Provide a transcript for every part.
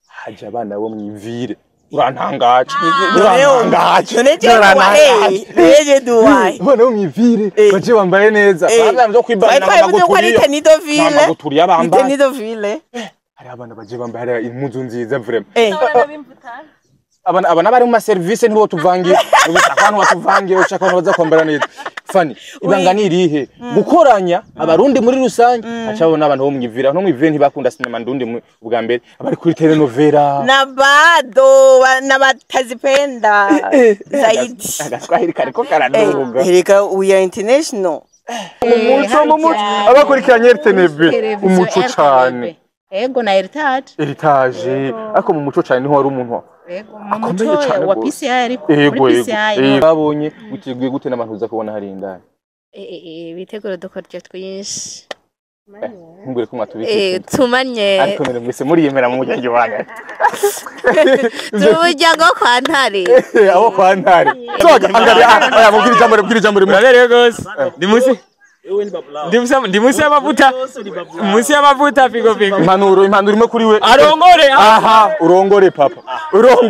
haje abana bo mwivire urantangaje Neje duwaye abana bo mwivire baje bambaye neza bavyo kwibana n'amaguturi y'abambaye Tenidoville hari abana baje bambaye impuzu nziza vraiment abana bari mu service ntibo tuvangiye ubishaka batuvangiye ushaka baza kwambara neza Fani ibanga nirihe gukoranya abarundi muri rusange acabona abantu bo mwivira no mwivire ntibakunda sinema ndundi ubwa mbere abari kuri telenovela na bado nabatazipenda zaidi agaswahili kariko karaduga hereka uya international umuco abakurikiranye RTNB umuco cyane ego na heritage ako mu muco cyane niho wari umuntu akomeye cyane wa PCI ariko muri PCI babonye gutiguye gute n'abantu uza kubona hari indani bitegura dukorje twinshi ngure ko mwatubise tumanye ariko none mwese muri yemera mu mujyango wanyu tumujyango kwa ntare abo kwa ntare soga angari mubwira ijambo rimwe Nabereye gose ndimusi y'amavuta figo impanuro imwe kuri we arongore aha urongore papa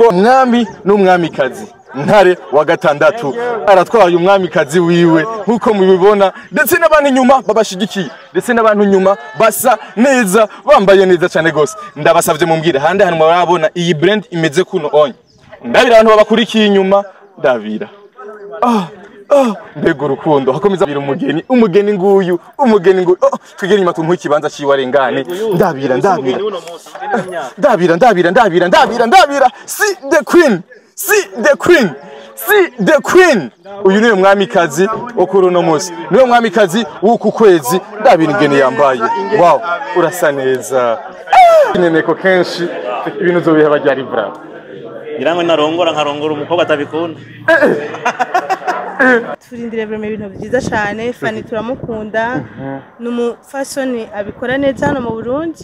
umwami n'umwamikazi ntare wa gatandatu aratwaye umwamikazi wiwe nkuko mubibona ndetse n'abantu inyuma babashigikiye ndetse n'abantu inyuma basa neza bambaye neza cyane gose ndabasavye mumbwire hande hano murabona iyi brand imeze kuno onye ndabira abantu babakurikiye inyuma ndabira mbega urukundo hakomeza bira umugeni nguyu twigere nyuma tumuha ikibanza ciwarengane ndabira si the queen uyu niwe mwamikazi okuru no musi niwe mwamikazi w'uku kwezi ndabira ingene yambaye wow urasa neza ineneko kenshi ibintu zo bihe bajyari bravo Iramwe nkarongora umukobwa atabikunda turindire vraiment ibintu byiza cyane Fani turamukunda numu fashion abikora neza hano mu Burundi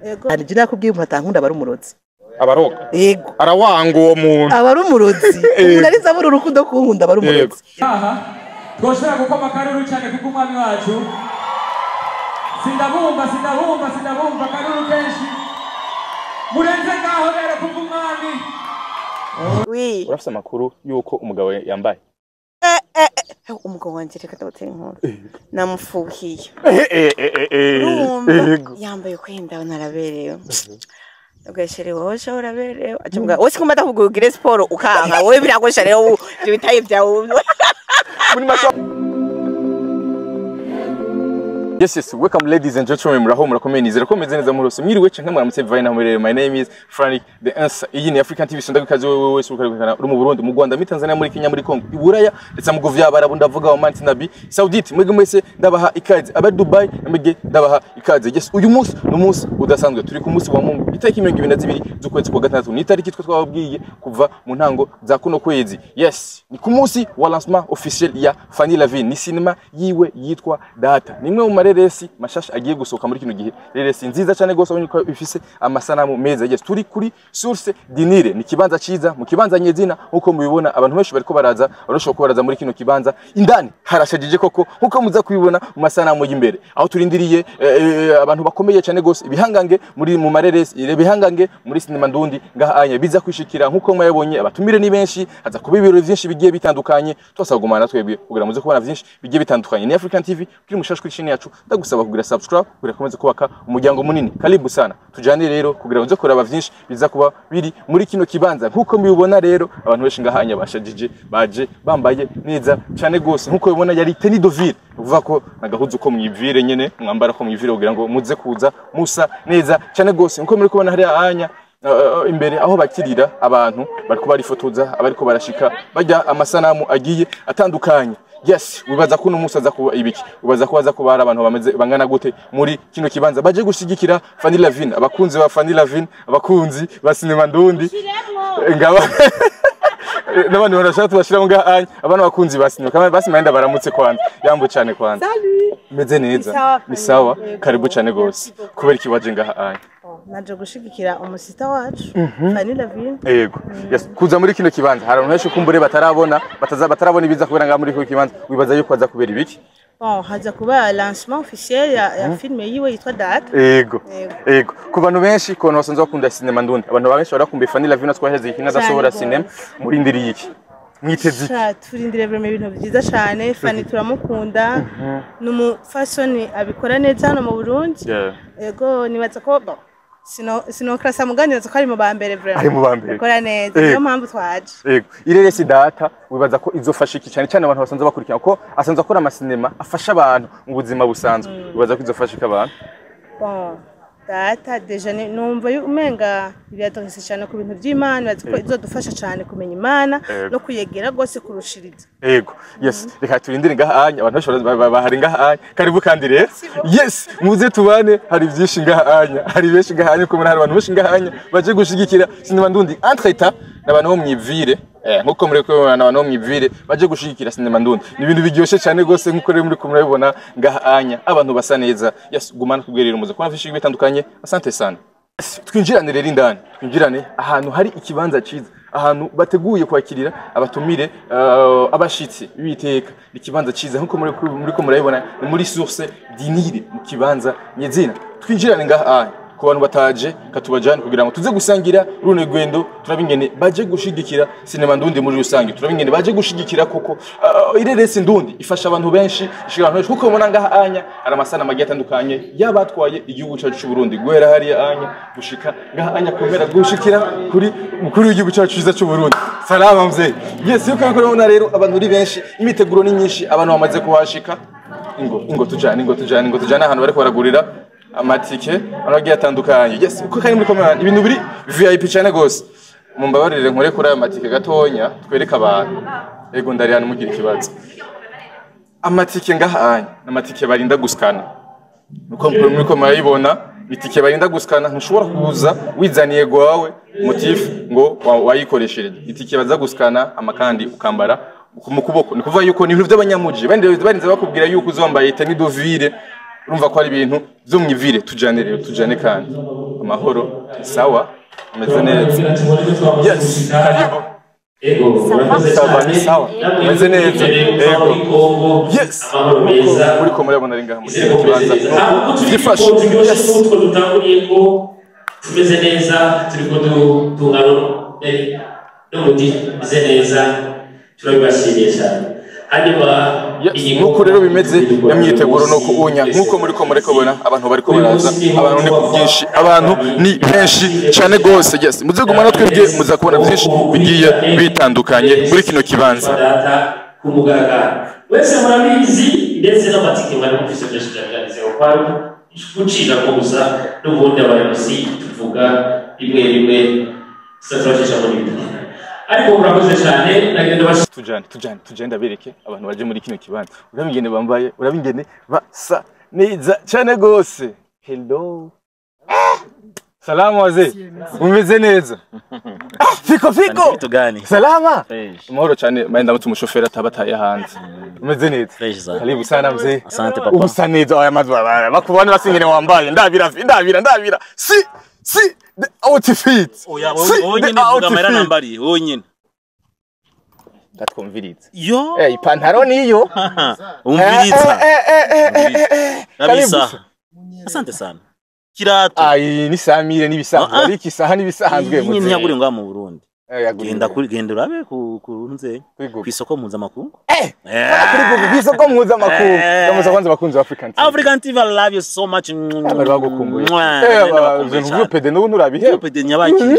yego ari jina kubwiye mpatankunda barumurozi abaroga yego arawanga uwo muntu abarumurozi unariza abura urukundo kunkunda barumurozi aha twoshobora gukoma karuru cyane kuko umwami wacu sindabumva karuru kenshi murenze ngaho rero kuko umwami oui urafise amakuru yuko umugabo yambaye umugabo wanje reka ndabutera inkuru namufuhiye yambaye kwenda narabereyo ugashere wowe urabereyo acumbwa wose kumba ndakugugire sport ukanka wowe biragosha rero bitaye byawe Yes, welcome ladies and gentlemen, murakomeye nizera ko meze neza murose mwiriwe canke muramutse Vina Humere. My name is Frank the Answer. Iyi ni African TV sonda kazi wewe wese ukarikana uri mu Burundi, mu Rwanda, muri Tanzania, muri Kenya, muri Congo, Iburaya ndetse mu govya Abarabu ndavuga wa Manti Nabi Saudite. Mwege mwese ndabaha ikaze aba Dubai mwege ndabaha ikaze. Yes, uyu munsi n'umunsi udasanzwe turi ku munsi wa Mungu itariki 22 z'ukwezi kwa gatandatu. Ni itariki twababwiye kuva mu ntango za kuno kwezi. Yes, ni ku munsi wa lancement officiel ya Fanny Lavine. Ni cinema yiwe yitwa Data. Nimwe mu reresi mashasha agiye gusohoka muri kino gihe reresi nziza cyane gose abonye ko ifise amasanamu meza. Yes, turi kuri Source Dinire ni kibanza ciza mu kibanza nyezina nkuko mubibona abantu benshi bariko baraza barashobora kubaraza muri kino kibanza indani harashajije koko nkuko muza kubibona mu masanamu y'imbere aho turindiriye abantu bakomeye cyane gose ibihangange muri mu mareresi ibihangange muri sinema ndundi ngaha anya biza kwishikira nkuko mwabonye abatumire ni benshi haza kuba ibiro byinshi bigiye bitandukanye twasagumana twebwe kugira muze kubona byinshi bigiye bitandukanye. Ni African TV kuri mushashwe chini yacu ndagusaba kugira subscribe kugira komeze kubaka umuryango munini. Karibu sana tujane rero kugira ngo kuraba byinshi biza kuba biri muri kino kibanza nkuko mubibona rero abantu benshi ngahanya bashajije baje bambaye neza cyane gose nkuko bibona yari Tenidoville uvuga ko nagahuzu ko mwivire nyene mwambara ko mwivire kugira ngo muze kuza musa neza cyane gose nkuko muri kubona hari anya imbere aho bakirira abantu bariko barifotoza abariko barashika bajya amasanamu agiye atandukanye. Yes, wibaza ko numusaza kuba ibiki ubaza ko baza kubara abantu bameze bangana gute muri kino kibanza baje gushigikira Fanny Lavine, abakunzi ba Fanny Lavine, abakunzi ba sinema ndundi ngaba n'abandi barashaka tubashira ngo abana bakunzi ba sinema kama basi mayenda baramutse kwanza yambo cyane kwanza meze neza ni sawa karibu cyane gose kubera kibaje ngaha naje gushigikira umusita wacu Fanny Lavine. Yego. Yes, kuza muri kino kibanza hari abantu benshi kumbure batarabona ibiza kubera nga muri kino kibanza wibaza yuko baza kubera ibiki bon haza kuba lancement officiel ya filme yiwe yitwa Data. Ego ku bantu benshi ko basanzwe bakunda cinema ndundi abantu benshi barakumbuye Fanny Lavina twaheze ikina dasohora cinema murindiriye iki mwiteze iki turindire vraiment ibintu byiza cyane Fanny turamukunda n'umufasoni abikora neza hano mu Burundi ego nibaza ko sino krasa muganiriza ko ari mu bambere vraiment ari mu bambere akora neza niyo mpamvu twaje ego ireresi Data wibaza ko izofasha iki cyane cyane abantu basanzwe bakurikira ko asanzwe akora amasinema afasha abantu mu buzima busanzwe wibaza ko izofasha abantu bon Data deja numva umenga biradonse cyane ku bintu by'Imana baziko izodufasha cyane kumenya Imana no kuyegera gose kurushiriza ego yes reka turindire ngahanya abantu bashobora bahari ngahanya karibu kandi rero yes muze tubane hari byinshi ngahanya hari benshi ngahanya ko hari abantu benshi ngahanya baje gushigikira sinema ndundi entreta n'abantu bo mwivire nkuko muri ko abantu bo mwivire baje gushigikira sinema ndundi ni ibintu biryoshe cyane gose nkuko rero muri kumurabibona ngahanya abantu basa neza yes gumana kubwerera umuze ko nafishije bitandukanye asante sana twinjirane rero indani twinjirane ahantu hari ikibanza ciza ahantu bateguye kwakirira abatumire abashitsi biteka ikibanza ciza nkuko muri ko murabibona ni muri source dinire mu kibanza nyezina twinjirane ngaha ku bantu bataje katubajana kugira ngo tuze gusangira rune gwendo turabingene baje gushigikira sinema ndundi muri rusange turabingene baje gushigikira koko ireresi ndundi ifasha abantu benshi ishira kuko mubona ngaha anya aramasana magiye atandukanye yabatwaye igihugu cyacu cy'u Burundi gwera hari anya gushika ngaha anya komera gushikira kuri mukuru w'igihugu cyacu cyiza cy'u Burundi salama mzee yes yuko mubona rero abantu uri benshi imiteguro ni nyinshi abantu bamaze kuhashika ingo tujana ahantu bari kwaragurira amatike anagiye atandukanye yes uko kari muri komera ibintu biri VIP cyane gose mumbabarire nkore kuri aya matike gatonya twereka abantu ego ndari hano mugira ikibazo amatike ngahanya amatike barinda guskana uko muri komera yibona bitike barinda guskana ntushobora kuza wizaniye gwawe motif ngo wayikoresheje itike baza guskana amakandi ukambara mu kuboko ni kuvuga yuko ni ibintu by'abanyamuji barinze bakubwira yuko uzambaye tenue de ville urumva ko ari ibintu byo mwivire tujane kandi amahoro sawa ameze neza yes karibu sawa ameze neza yes muri ko murabona ringa mu kibanza gifashe yes tumeze neza turiko tungano n'umuti meze neza turabashimiye cyane nuko rero bimeze n'imyiteguro no kuunya nkuko muri ko murekobona abantu bari ko baraza abantu ni kubwinshi abantu ni benshi cyane gose yes muze gumana twebwe muza kubona byinshi bigiye bitandukanye muri kino kibanza kumugaragara wese murabizi ndetse n'amatike bari mu kwise byinshi byaganize kwari gucira ko gusa n'ubundi abayobozi tuvuga rimwe satrashisha muri bitatu ariko murakoze cyane nagenda tujane ndabereke abantu baje muri kino kibanza urabingene bambaye urabingene basa neza cyane gose hello salama wazee umeze neza fiko salama amahoro cyane maenda mutu mushofera tabataye hanze umeze neza karibu sana mzee asante papa usa neza aya madwa bakubona basingene wambaye ndabira si the outfit oya wonyine vuga mera nambari wonyine gatwumviritse yo ipantaro niyo umviritsa kabisa asante sana kirato ni samire nibisanzwe ariko isaha nibisanzwe nyine ntiyagure ngwa mu Burundi genda urabe kunze kwisoko mpuza makungu kuri kwisoko mpuza makungu ndamuza kwanza bakunze African TV I love you so much bari bagukumbuye pede n'ubu urabihe pede nyabaki uri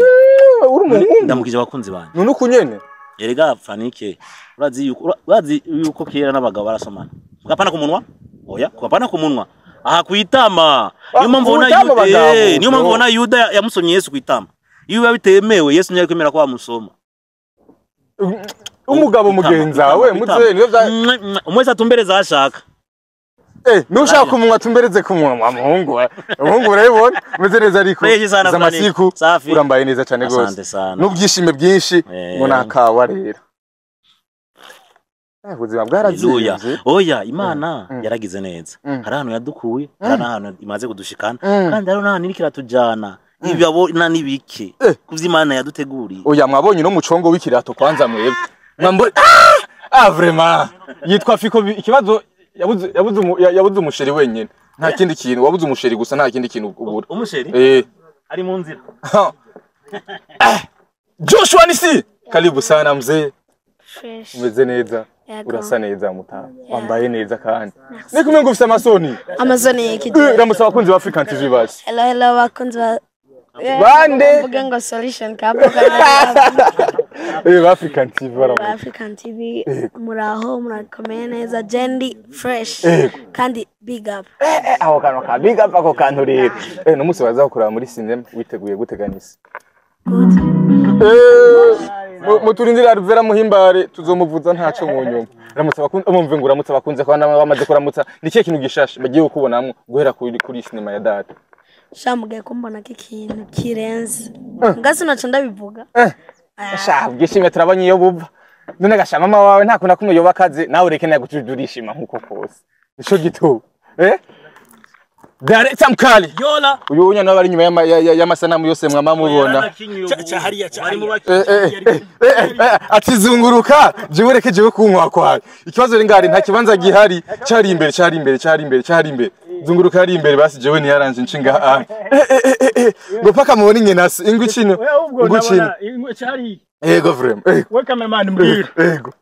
umuhungu ndamukije abakunzi banje none ukunyene erega Fanike urazi yuko kera n'abagabo barasomana ugapana ku munwa oya ugapana ku munwa aha kuitama niyo mpamvu ubona Yuda yamusomye Yesu kuitama iyo bitemewe Yesu nyari kwemera ko bamusoma umugabo mugenza we muze niyo umwese atumbereza ashaka nushaka kumunwa tumbereze kumunwa muhungu urabibona meze neza ariko zamasiku urambaye neza cyane gose n'ubwishime bwinshi ngo nakawa rero ubuzima bwaraziye oya Imana yaragize neza hari ahantu yadukuye hari ahantu imaze kudushikana kandi hari n'ahantu iri kiratujana ibabo nibike kuvy'Imana yaduteguriye oya mwabonye no mucongo w'ikirato kwanza mwebwe mwambo vraiment yitwa fiko ikibazo yabuze umusheri wenyine nta kindi kintu wabuze umusheri gusa nta kindi kintu ubura umusheri ari mu nzira Joshua nisi karibu sana mzee Fresh. umeze neza Yego. urasa neza mutaha wambaye neza kandi niko umengo ufite amasoni Amazoni y'ikije. ramusaba kunzi wa African TV basi Hello bakunzi ba bande Mvuge ngo solution kapo ba African TV baramuka African TV muraho murakomeye neza Jendi Fresh kandi big up. aho kantu ka big up ako kantu rero no musi baza kuraba muri cinema witeguye guteganisa muturindira Alvera Muhimbare tuzomuvuza ntaco mu nyuma ramusaba umumve ngo uramutse bakunze kwa bamaze kuramutsa nikiye kintu gishashe bagiye kubonamwe guhera kuri cinema ya data Shamuge kumbona kikintu kirenze ngasi naco ndabivuga bwishimye turabanye iyo buva none gasha mama wawe nta kuna kumwe yoba kaze nawe urekeneye gutudurishima nkuko kose nico gito Director Mkali yola uyu unya nabari nyuma y'amasanamu yose mwama mubona hariya atizunguruka jibureke jiwe kunywa kwawe ikibazo ringari nta kibanza gihari cyari imbere zunguruka ari imbere basi jewe ni yaranje nshinga ngo paka mubona ingenasi ingwi kino yego vrem we cameraman mbwira yego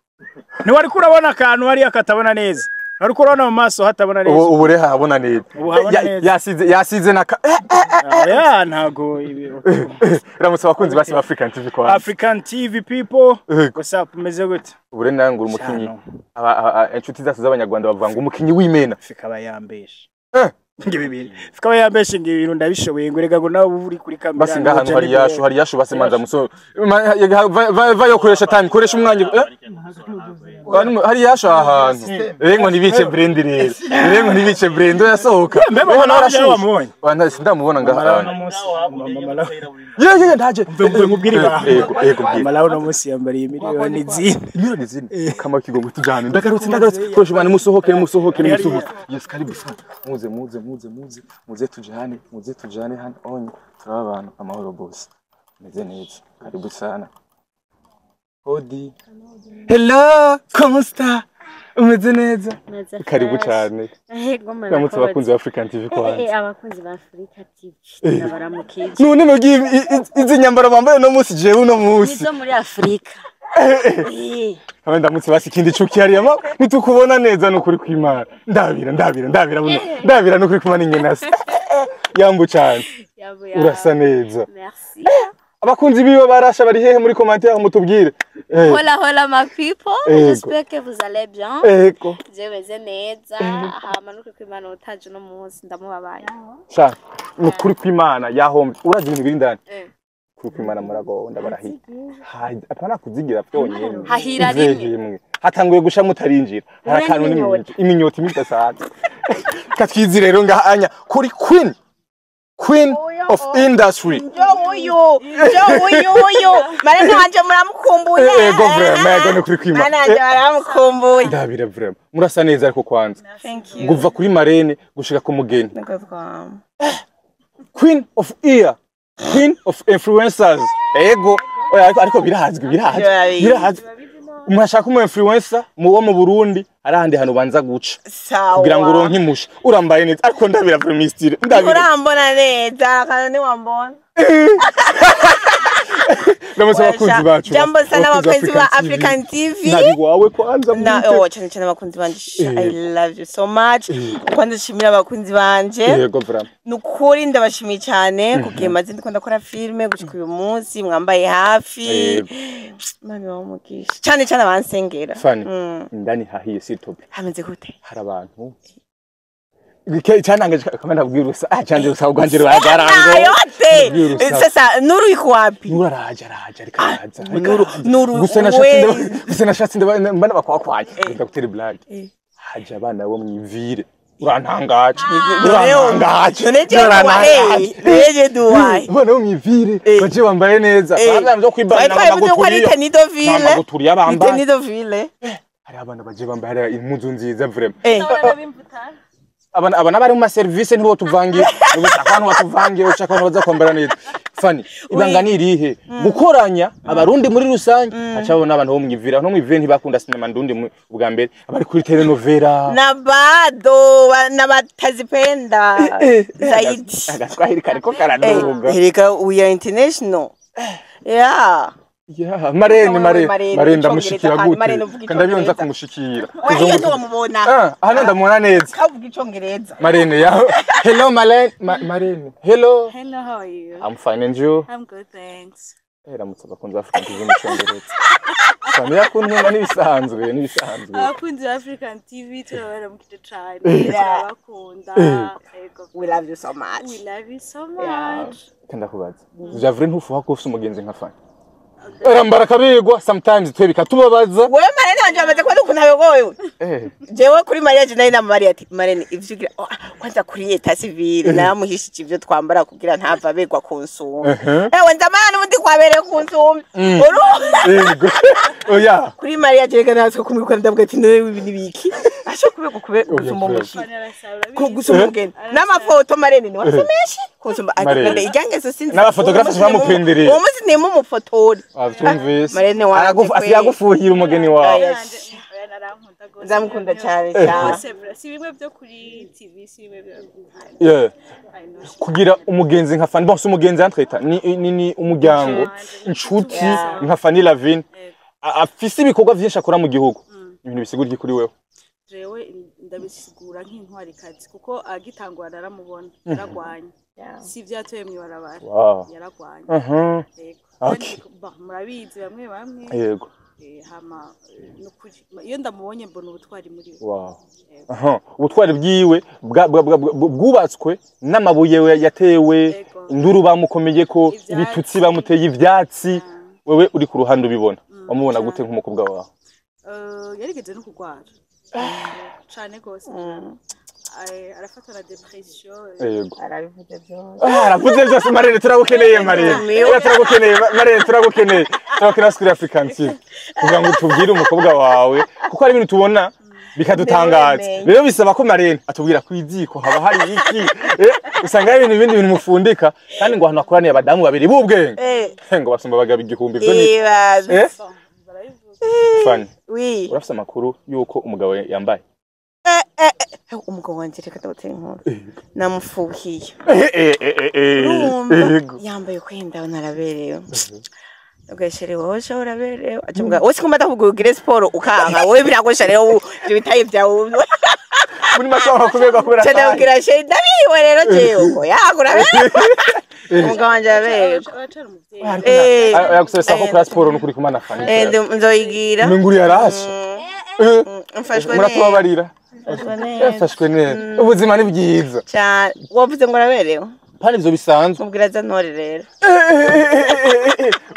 ni wari kurabona akantu hari akatabona neza wari kurabona mu maso hatabona neza ubu reha habona neza yasize na ya ntago ibiro ramutse abakunzi basi African TV kwa African TV people what's up meze gute ubu rero nangura umukinyi inshuti zacu z'abanyarwanda bavuga ngo umukinyi w'imena fikaba yambeshe ngibibiri fikaba yambeshe ngibintu ndabishoboye ngo rega ngo nawe uri kuri kamera basi ngahantu hari yashu basemanza muso vayo koresha time koresha umwanya hari yashu ahantu rengo nibice brand rero rengo nibice brand yasohoka mbona warashobora wana sindamubona ngahantu ndaje mvuye mubwiri ba yego malawo no musi yambariye miliyoni zine kama kigongo tujana ndagarutse koresha bana musohoke yes karibu sana muze tujane hano onye turaba abantu amahoro boss meze neza karibu sana hodi hello Consta umeze neza karibu cyane namutse abakunzi ba African TV kwa abakunzi ba Africa TV ndabaramukije none mugiye izi nyambaro bambaye no musi jewe uno musi nizo muri Afrika ndamutse basi ikindi cuki hariyama nitukubona neza no kuri kwimana ndabira no kuri kumana ingenasi yambu cyane urasa neza merci abakunzi biwe barasha bari hehe muri commentaire mutubwire hola ma people j'espère que vous allez bien je meze neza hama no kuri kwimana utaje no munsi ndamubabaye sha no kuri kwimana yahombe uraje ibintu biri ndani kwimana muragonda barahiye apana kuzigira byonyene hahira rimwe hatanguye gusha mutarinjira harakantu n'iminyoti imidasaza katwizi rero ngahanya kuri queen of industry uyu marene wanje muramukumbuye ego vrema no kuri kwimana marene muramukumbuye ndabira vrema murasa neza ariko kwanza nguva kuri marene gushika ku mugeni queen of ear queen of influencers ego ariko birazwi umashaka umu influencer mu Burundi arahandi hano banza guca kugira ngo uronke imusha urambaye neza ariko ndabira premistire urambona neza kandi wambona Namutse abakunzi bacu jambo sana abakunzi ba African TV nabi wawe kwanza cyane abakunzi banje I love you so much kwanza shimira abakunzi banje yego vrama nukuri ndabashimiye cyane kugiye maze ndikunda gukora filme gushika uyu munsi mwambaye hafi mami wamugisha cyane abansengera fani ndani hahiye si topi hameze gute hari abantu cyanangaje kamenda bwirusa cyanje usaba gwanjira bagarango yote sasa nuru iko wapi nuru araja rikaza nuru gusa nashatse mbana bakwakwanye ndagutera black haje abana bo mwivire urantangaje neje duwaye bana bo mwivire baje bambaye neza bamwe kwibana Nidoville hari abana baje bambaye impuzu nziza vraiment abana bari mu service nibo tuvangiye ushaka abantu batuvangiye ushaka abantu baza kwambara neza Fani ibanga nirihe gukoranya abarundi muri rusange acabo n'abantu bo mwivira no mwivire ntibakunda sinema ndundi ubwa mbere abari kuri telenovela na bado n'abatazipenda zaidi agaswahili kariko karaduga hereka we are international yeah Marene ndamushikira gute ndabiyonza kumushikira Oya ndo wamubona hano ndamubona neza kavuga icongereza Marene ya hello Marene hello how are you? I'm fine and you? I'm good, thanks. Ramutse bakunze African TV mu cyongereza Fani yakuntumwa nibisanzwe abakunzi ba African TV turabara mu kito cyane turabakunda we love you so much kanda kubaza Javre ntufuha ko ufite umugenzi nka Fani Rambara kabigwa sometimes twebika tubabaza. Wewe Marene wanje amaze kwa kunayogoye. Jewe kuri Maria je na Maria ati Marene ivyo kwanza kuri eta civile namuhishije ivyo twambara kugira ntava begwa kunsuma. Wenda mana mundi kwabere kunsuma. Yego. Oya. Kuri Maria je nazo kumwikora ndavuga ati none ibi nibiki. Asho kube gusuma umushi. Ko gusuma umugeni. N'amafoto Marene ni wasomeshi. Kunsuma agenda ijangezo sinzi. N'abafotografe bamupendereye. Umuzi nemo umufotori. Atumvise Marene wanjye asiyagufuhira umugeni wawe nzamukunda cyane cyane si bimwe byo kuri TV si bimwe kugira umugenzi nka Fani bose umugenzi yantreta ni umuryango inshuti nka Fani Lavine afise ibikorwa byinshi akora mu gihugu ibintu bisigurye kuri wewe jewe ndabisigura nk'intwari kazi kuko agitangwa naramubona yaragwanye si byatoye mwibarabara yaragwanye okay murabizi bamwe yego hama nukuri iyo ndamubonye mbona ubutwari muri ubutwari bwiwe bwubatswe n'amabuye yatewe induru bamukomeye ko ibitutsi bamuteye ivyatsi wewe uri ku ruhande ubibona wamubona gute nk'umukobwa wawe yarigeze no kugwara cyane gose arafatwa na depression arabivuze byose aravuze byose Marene turagukeneye Marene turagukeneye kuri African TV kugira ngo tubwire umukobwa wawe kuko ari ibintu tubona bikadutangaza rero bisaba ko Marene atubwira kwiziko haba hari iki usanga ari ibintu bintu mufundika kandi ngo hano akoraniye abadamu babiri bubwenge ngo basumba bagaba igihumbi byo ni Fani urafite amakuru yuko umugabo yambaye umugabo wanje reka ndabutera inkuru namufuhiye yambaye kwenda narabereyo ugashere wowe urabereyo acumga wose kumata kugugire sport ukanga wowe biragosha rero ibyo bitaye byawe muri masanga kubega kubera cyane ugira she ndabiwe rero jewe yagura umugabo wanje abereyo yagusesa ko kuri sport n'ukuri kumana Fani nzoyigira nguri yarashe mfashwe muratubabarira yafashwe neza ubuzima ni bwiza cyane wavuze ngo araberewe pani ivyo bisanzwe mubwira za ntore rero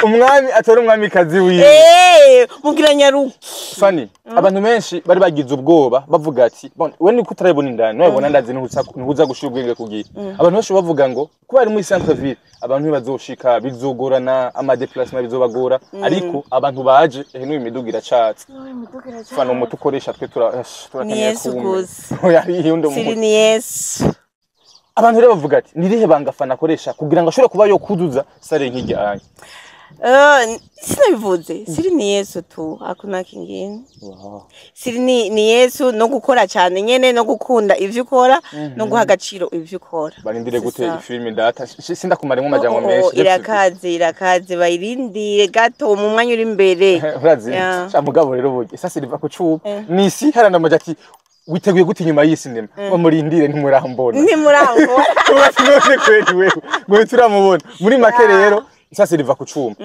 umwami atora umwami kazi wiwe mubwira nyaruki Fani abantu benshi bari bagize ubwoba bavuga ati we niko utarabona indani nabona ndazi ntuza gushira ubwenge kugira abantu benshi bavuga ngo kuba ari muri centre ville abantu bazoshika bizogorana ama déplacement bizobagora ariko abantu baje n'uyu miduga iracatse Fani umutu ukoresha twe turakeneye kumwe yari yundo mu ni Yesu abantu rero bavuga ati nirihe banga Fani akoresha kugira ngo ashobore kuba yo kuduza sare nk'ijyanye sinabivuze siri ni Yesu tu hakuna kingine siri ni Yesu no gukora cyane nyene no gukunda ivyo ukora no guha agaciro ivyo ukora barindire gute filime data sinda kumara mu majambo menshi irakaze bayirindire gato mu mwanya uri imbere urazi mugabo rero buge sasa riva ku cuba nisi harana maja ati witeguye gute nyuma y'sinema bamurindire ntimurambona tubasinone kweli wewe ngo turamubona muri make rero sasa riva ku cuma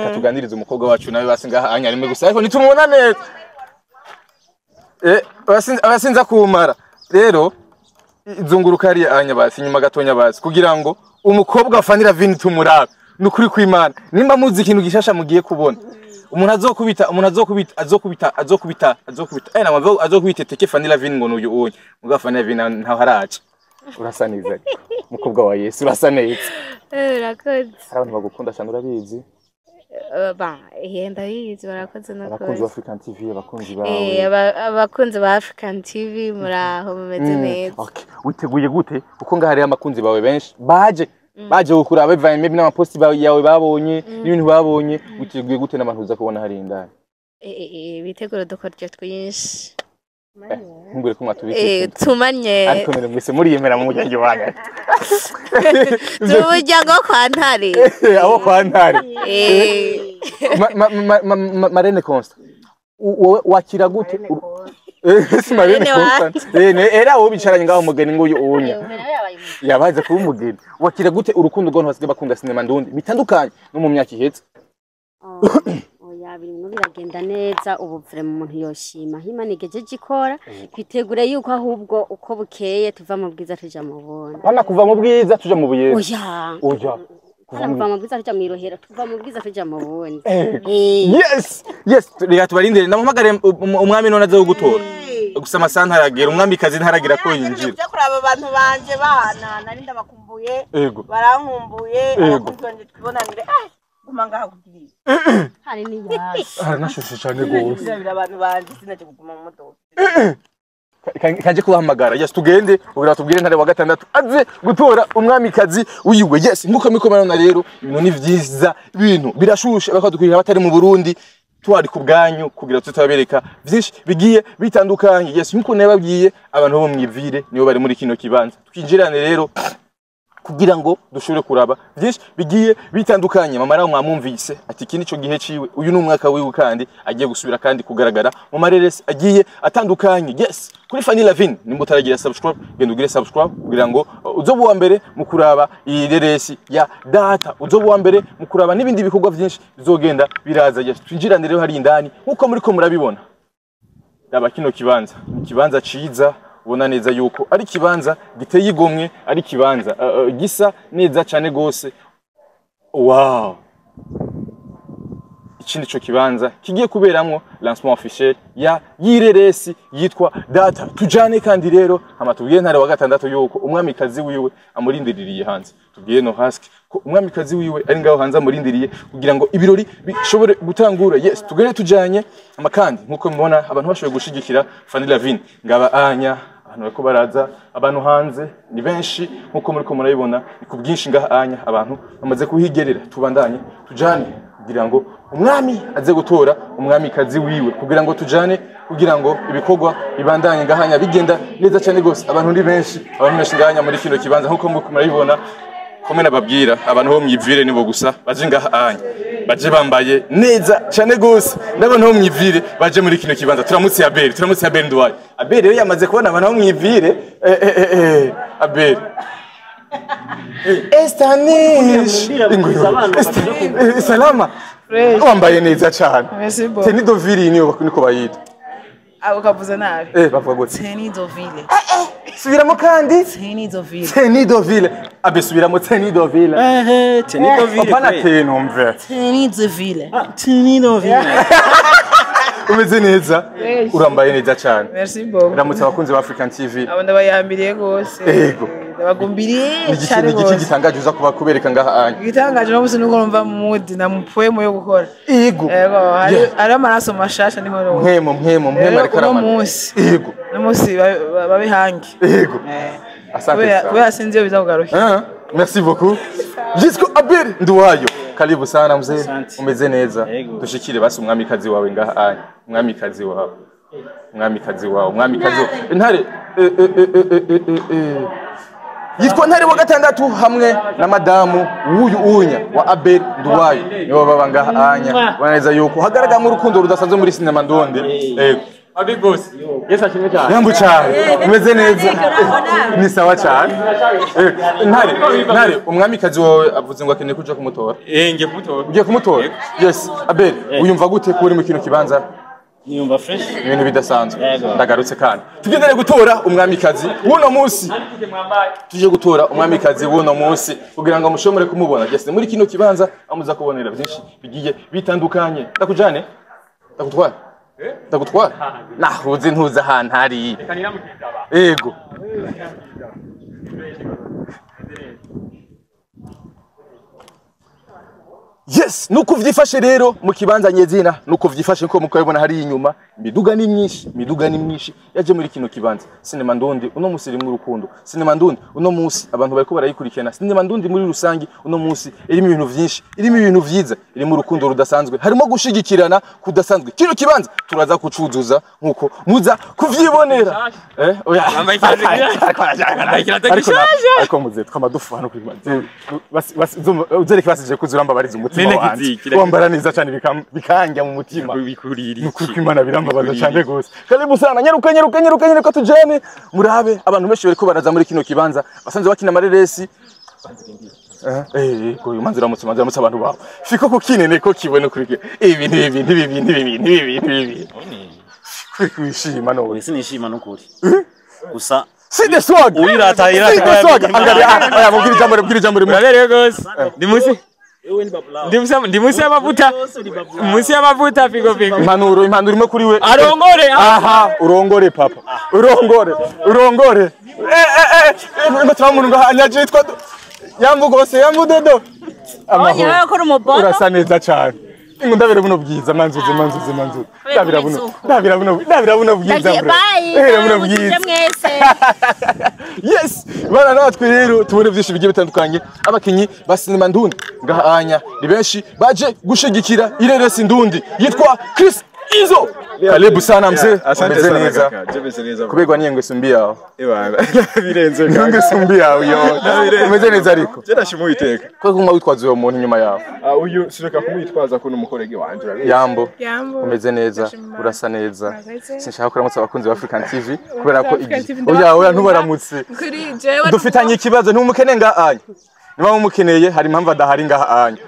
katuganiriza umukobwa wacu nawe basinga anya rimwe gusa ariko nitumubona neza abasinza kumara rero izunguruka ari anya basi nyuma gatonya basi kugira ngo umukobwa Fani Lavine tumurabe nukuri kw'Imana nimba muzi ikintu gishasha mugiye kubona umuntu azokubita teke Fani Lavine ngo nuyu uyu muga Fani Lavine ntaho haraje urasa neza mukobwa wa Yesu urasa neza urakoze abantu bagukunda cyane urabizi ndabizi barakoze no abakunzi ba African TV abakunzi bawe abakunzi ba African TV muraho mumeze neza witeguye gute kuko ngaho hari abakunzi bawe benshi baje baje gukura bavanye maybe n'amaposti yawe babonye n'ibintu babonye utiguye gute n'abantu uza kubona hari indani bitegura dukoryo twinshi ngure ko mwatubike tumanye ariko nere mwese muriyemera mu muryango wanyu tumuryango kwa Ntare abo kwa Ntare Marene Constant wowe wakira gute si Marene Constant era wowe bicaranye ngaho umugeni nguyu unya yabaze kuba umugeni wakira gute urukundo rwo ntwasiga bakunda sinema ndundi bitandukanye no mu myaka ihetse oya birimo biragenda neza ubu vraiment umuntu yoshima himanigeje gikora twitegure yuko ahubwo uko bukeye tuva mu bwiza tuja mu bundi bana kuva mu bwiza tuja mu buye oya kuva mu bwiza tuja mu irohero tuva mu bwiza tuja mu bundi yes reka tubarindire namuhamagare umwami none aza gutora gusa amasanta aragera umwami kazi ntaragira ko yinjira byo kuraba abantu banje bana nari ndabakumbuye barankumbuye abakunzi twibonanire kumanga hakugiriye hari ni yaje nashushe cyane gose abantu banje sinaje kuguma mu modoka kaje kuhamagara yes tugende ubira tubwire Ntare wa gatandatu aze gutora umwami kazi wiwe yes nkuko mikomana rero ibintu ni vyiza ibintu birashushe bakadukwira batari mu Burundi twari ku bwanyu kugira tutabereka byinshi bigiye bitandukanye yes nkuko nababwiye abantu bo mwivire niyo bari muri kino kibanza twinjirane rero kugira ngo dushobore kuraba byinshi bigiye bitandukanye mama rawo mwamumvise ati kini cyo gihe ciwe uyu ni umwaka wiwe kandi agiye gusubira kandi kugaragara mu mareresi agiye atandukanye yes kuri Fanny Lavin nimba utaragira subscribe genda ugire subscribe kugira ngo uzobu wa mbere mu kuraba iyi reresi ya data uzobu wa mbere mu kuraba n'ibindi bikorwa byinshi bizogenda biraza yes twinjirane rero hari indani nkuko muri ko murabibona daba kino kibanza ciza ubona neza yuko ari kibanza giteye igomwe ari kibanza gisa neza cyane gose wow ikindi cyo kibanza kigiye kuberamwo lancement officiel ya yireresi yitwa data tujane kandi rero amatubwiye Ntare wa gatandatu yuko umwami kazi wiwe amurindiririye hanze tubwiye no haski ko umwami kazi wiwe ari ngaho hanze amurindiriye kugira ngo ibirori bishobore gutangura yes tugere tujanye amakandi nkuko mubona abantu bashoboye gushigikira Fanny Lavin ngaba anya abantu bako baraza abantu hanze ni benshi nkuko muri ko murabibona ni ku bwinshi ngaha anya abantu bamaze kuhigerera tubandanye tujane kugira ngo umwami aze gutora umwami kazi wiwe kugira ngo tujane kugira ngo ibikorwa bibandanye ngahanya bigenda neza cyane gose abantu ndi benshi ngahanya muri kino kibanza nkuko murabibona komena babwira abantu bo mwivire nibo gusa baje ngahanya baje bambaye neza cyane gose n'abantu bo mwivire baje muri kino kibanza turamutse Abel ndwaye Abel rero yamaze kubona abantu bo mwivire Abel Estanish salama wambaye neza cyane Teni Doville niyo niko bayita abo kavuze nabi bavuga gute Teni Doville subiramo kandi Teni Doville abe subiramo Teni Doville Teni Doville opana tenumve Teni Doville umeze neza urambaye neza cyane merci beaucoup ramutse abakunzi ba African TV abo ndabayambiriye gose yego ndabagumbiriye cyane gose igiki gitangaje uza kuba kubereka ngaha anye gitangaje no musi nuko numva mu mood na mupoemo yo gukora yego ari amaraso mashasha niho ro mpemo ariko aramana yego no musi babihangi yego asante kwa sinzi yo bizakugaruka merci beaucoup Jusqu'au Abel Nduwayo karibu sana mzee umeze neza dushikire basi umwami kazi wawe ngaha anye umwami kazi wawe Ntare yitwa Ntare wa gatandatu hamwe na madamu wuyu unya wa Abel Nduwayo nibo baba ngaha anya baneza yuko hagaragara mu rukundo rudasanzwe muri sinema ndonde Abi boss yesa kimwe cyane yambu cyane umeze neza ni sawa cyane Ntare umwami kazi wawe avuze ngo akeneye kuja kumutora ngiye kumutora ugiye kumutora yes Abel uyumva gute ko uri mu kino kibanza niyumva fresh ibintu bidasanzwe ndagarutse kandi tugendere gutora umwami kazi wuno munsi tuje gutora umwami kazi wuno munsi kugira ngo mushomore kumubona yes muri kino kibanza amuza kubonera byinshi bigiye bitandukanye ndakujane ndagutwara nahuze ntuza ahantu hari yego Yes, nuko vyifashe rero mu kibanza nyezina, nuko vyifashe ko mukabibona hari inyuma, miduga ni myinshi yaje muri kino kibanza. Sinema Ndundi uno musi iri mu rukundo. Sinema Ndundi uno musi abantu bariko barayikurikirana. Sinema Ndundi muri rusangi uno musi irimo ibintu vyinshi, irimo ibintu vyiza, iri mu rukundo rudasanzwe. Harimo gushigikirana kudasanzwe. Kino kibanza turaza kucuzuza nkuko muza kuvyibonera. Oya. Ariko muze twamadufu hano kwibanze. Uzereke basije kuzuramba barize umutima wanje. Wambara neza cyane bikanja mu mutima. Nuko Imana birambabaza cyane gose. Karibu sana nyeruka tujane murabe abantu benshi bariko baraza muri kino kibanza basanze bakina amareresi. Ko umanzira mutima abantu bawe. Fiko ko kinene ko kibone kuri ibi. Kwishima no. Sinishima no kuri. Gusa See the swag. Uyirata Angalia mubwira jambo murabere gose. Ndimusi y'amavuta. Musi y'amavuta figo. Impanuro irimo kuri we. Arongore. Aha, urongore papa. Urongore. Ngo twamuntu ngahanyaje yitwa Yambu Dodo. Oya ko rumobono. Urasa neza cyane. Ingo ndabira buno bwiza manzuze. Ndabira buno bwiza. Buno bwiza. Yes, bana natwe rero tubone byinshi bigiye bitandukanye. Abakinyi ba Sinema Ndundi ngahanya ni benshi baje gushigikira ireresi Ndundi yitwa Chris Izo. Karibu sana mzee. Umeze neza. Kubegwa niye ngwesumbi yawe. Birenze ngange sumbi yawe yo. Umeze neza ariko. Jerashimu iteka. Ko kuma witwaza uyo muntu nyuma yawe. Uyu sireka kumwitwaza ko n'umukorege wanje. Yambo. Umeze neza, urasa neza. Sinshaka kuramutsa abakunzi ba African TV kubera ko oya ntubaramutse. Kuri jewe dufitanye ikibazo ntumukene ngahanya. Niba mumukeneye hari impamvu adahari ngahanya.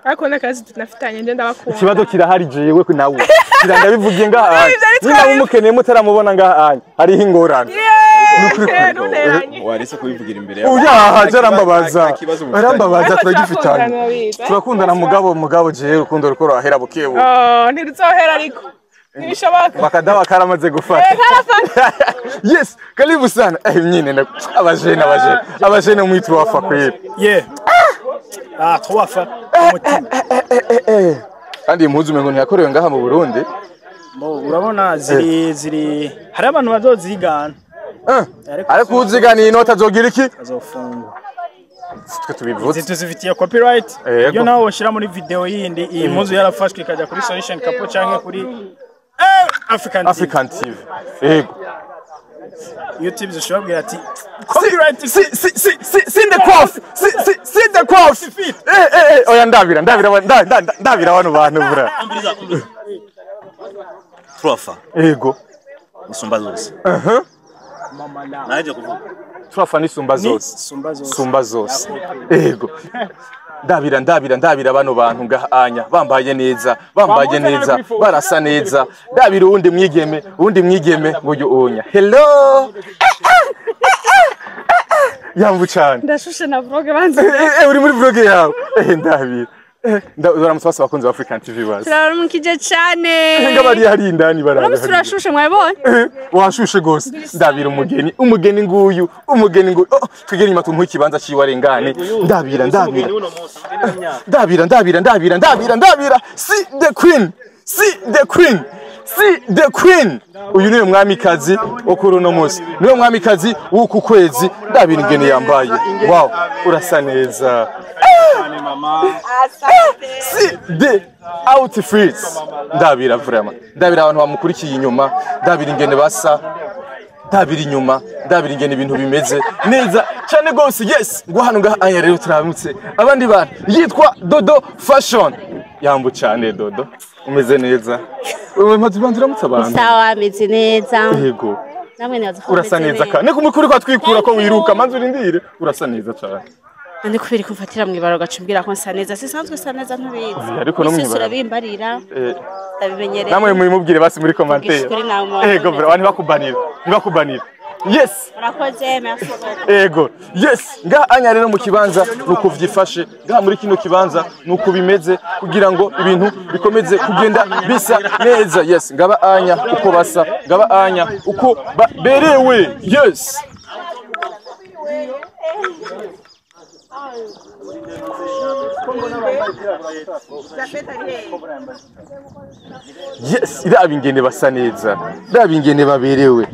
Ariko nakazi tunafitanye nje ndabakunda. Ikibazo kirahari jewe ko nawe. Kiranga bivugiye ngahanya. Niba mumukeneye mutaramubona ngahanya. Hariho ingorane. Warese kubivugira imbere yawe. Oya jarambabaza. Arambabaza turagifitanye. Turakundana mugabo jewe urukundo ruko rahera bukebu. Ntiruzohera ariko. Nibishoboka. Bakadawa karamaze gufata. Yes, karibu sana. Nyine abajene mwitu wafa kweli. Yeah. Twafa. Kandi impuzu mengo ntiyakorewe ngaha mu Burundi. Urabona ziri hari abantu bazozigana. Ariko uzigana inota zogira iki? Azofungwa. Twe tubivuze. Tuzifitiye copyright. Iyo nawe woshira muri video yindi iyi mpuzu yarafashwe ikajya kuri Solution Capo canke kuri African TV. Yego. YouTube zishobora ati copyright see the cross. See the cross. Oya ndabira bano bantu bura. Twafa. Yego. Isumba zose. Naje kuvuga. Twafa ni sumba zose. Yego. Ndabira bano bantu ngahanya bambaye neza barasa neza ndabira uwundi mwigeme ngo yonya hello Yambu cyane ndashushe na vlog banze uri muri vlog yawe ndabira ndaramutse bakunze wa African TV bazi turamukije cyane ngabari hari indani barabe turashushe mwabonye washushe gose ndabira umugeni nguyu twigere nyuma tumuha ikibanza ciwarengane ndabira see the queen uyu niwe mwamikazi okuru no munsi niwe mwamikazi w'uku kwezi ndabira ingene yambaye wow urasa neza see the outfits ndabira vraiment ndabira abantu bamukurikiye inyuma ndabira ingene basa ndabira inyuma ndabira ingene ibintu bimeze neza cyane gose yes ngo hano ngahanya rero turamutse abandi bantu yitwa Dodo Fashion Yambu cyane Dodo umeze neza mpatubandiramutse abantu sawa ameze neza yego namwe nazo urasa neza kandi kumukuri kwa twikura ko wiruka manzi urindire urasa neza cyane Andi kubiri kumfatira mwibaro gacumbira ko nsa neza sisanzwe sa neza ntubizi ariko no mwibaro surabimbarira ndabimenyereye namwe mubwire basi muri commentaire yego bro abantu bakubanira yes urakoze merci yego yes ngahanya rero mu kibanza nuko vyifashe ngaha muri kino kibanza nuko bimeze kugira ngo ibintu bikomeze kugenda bisa neza yes ngaba anya uko basa ngaba anya uko berewe yes Yes, iraba ingene basa neza. Iraba ingene baberewe.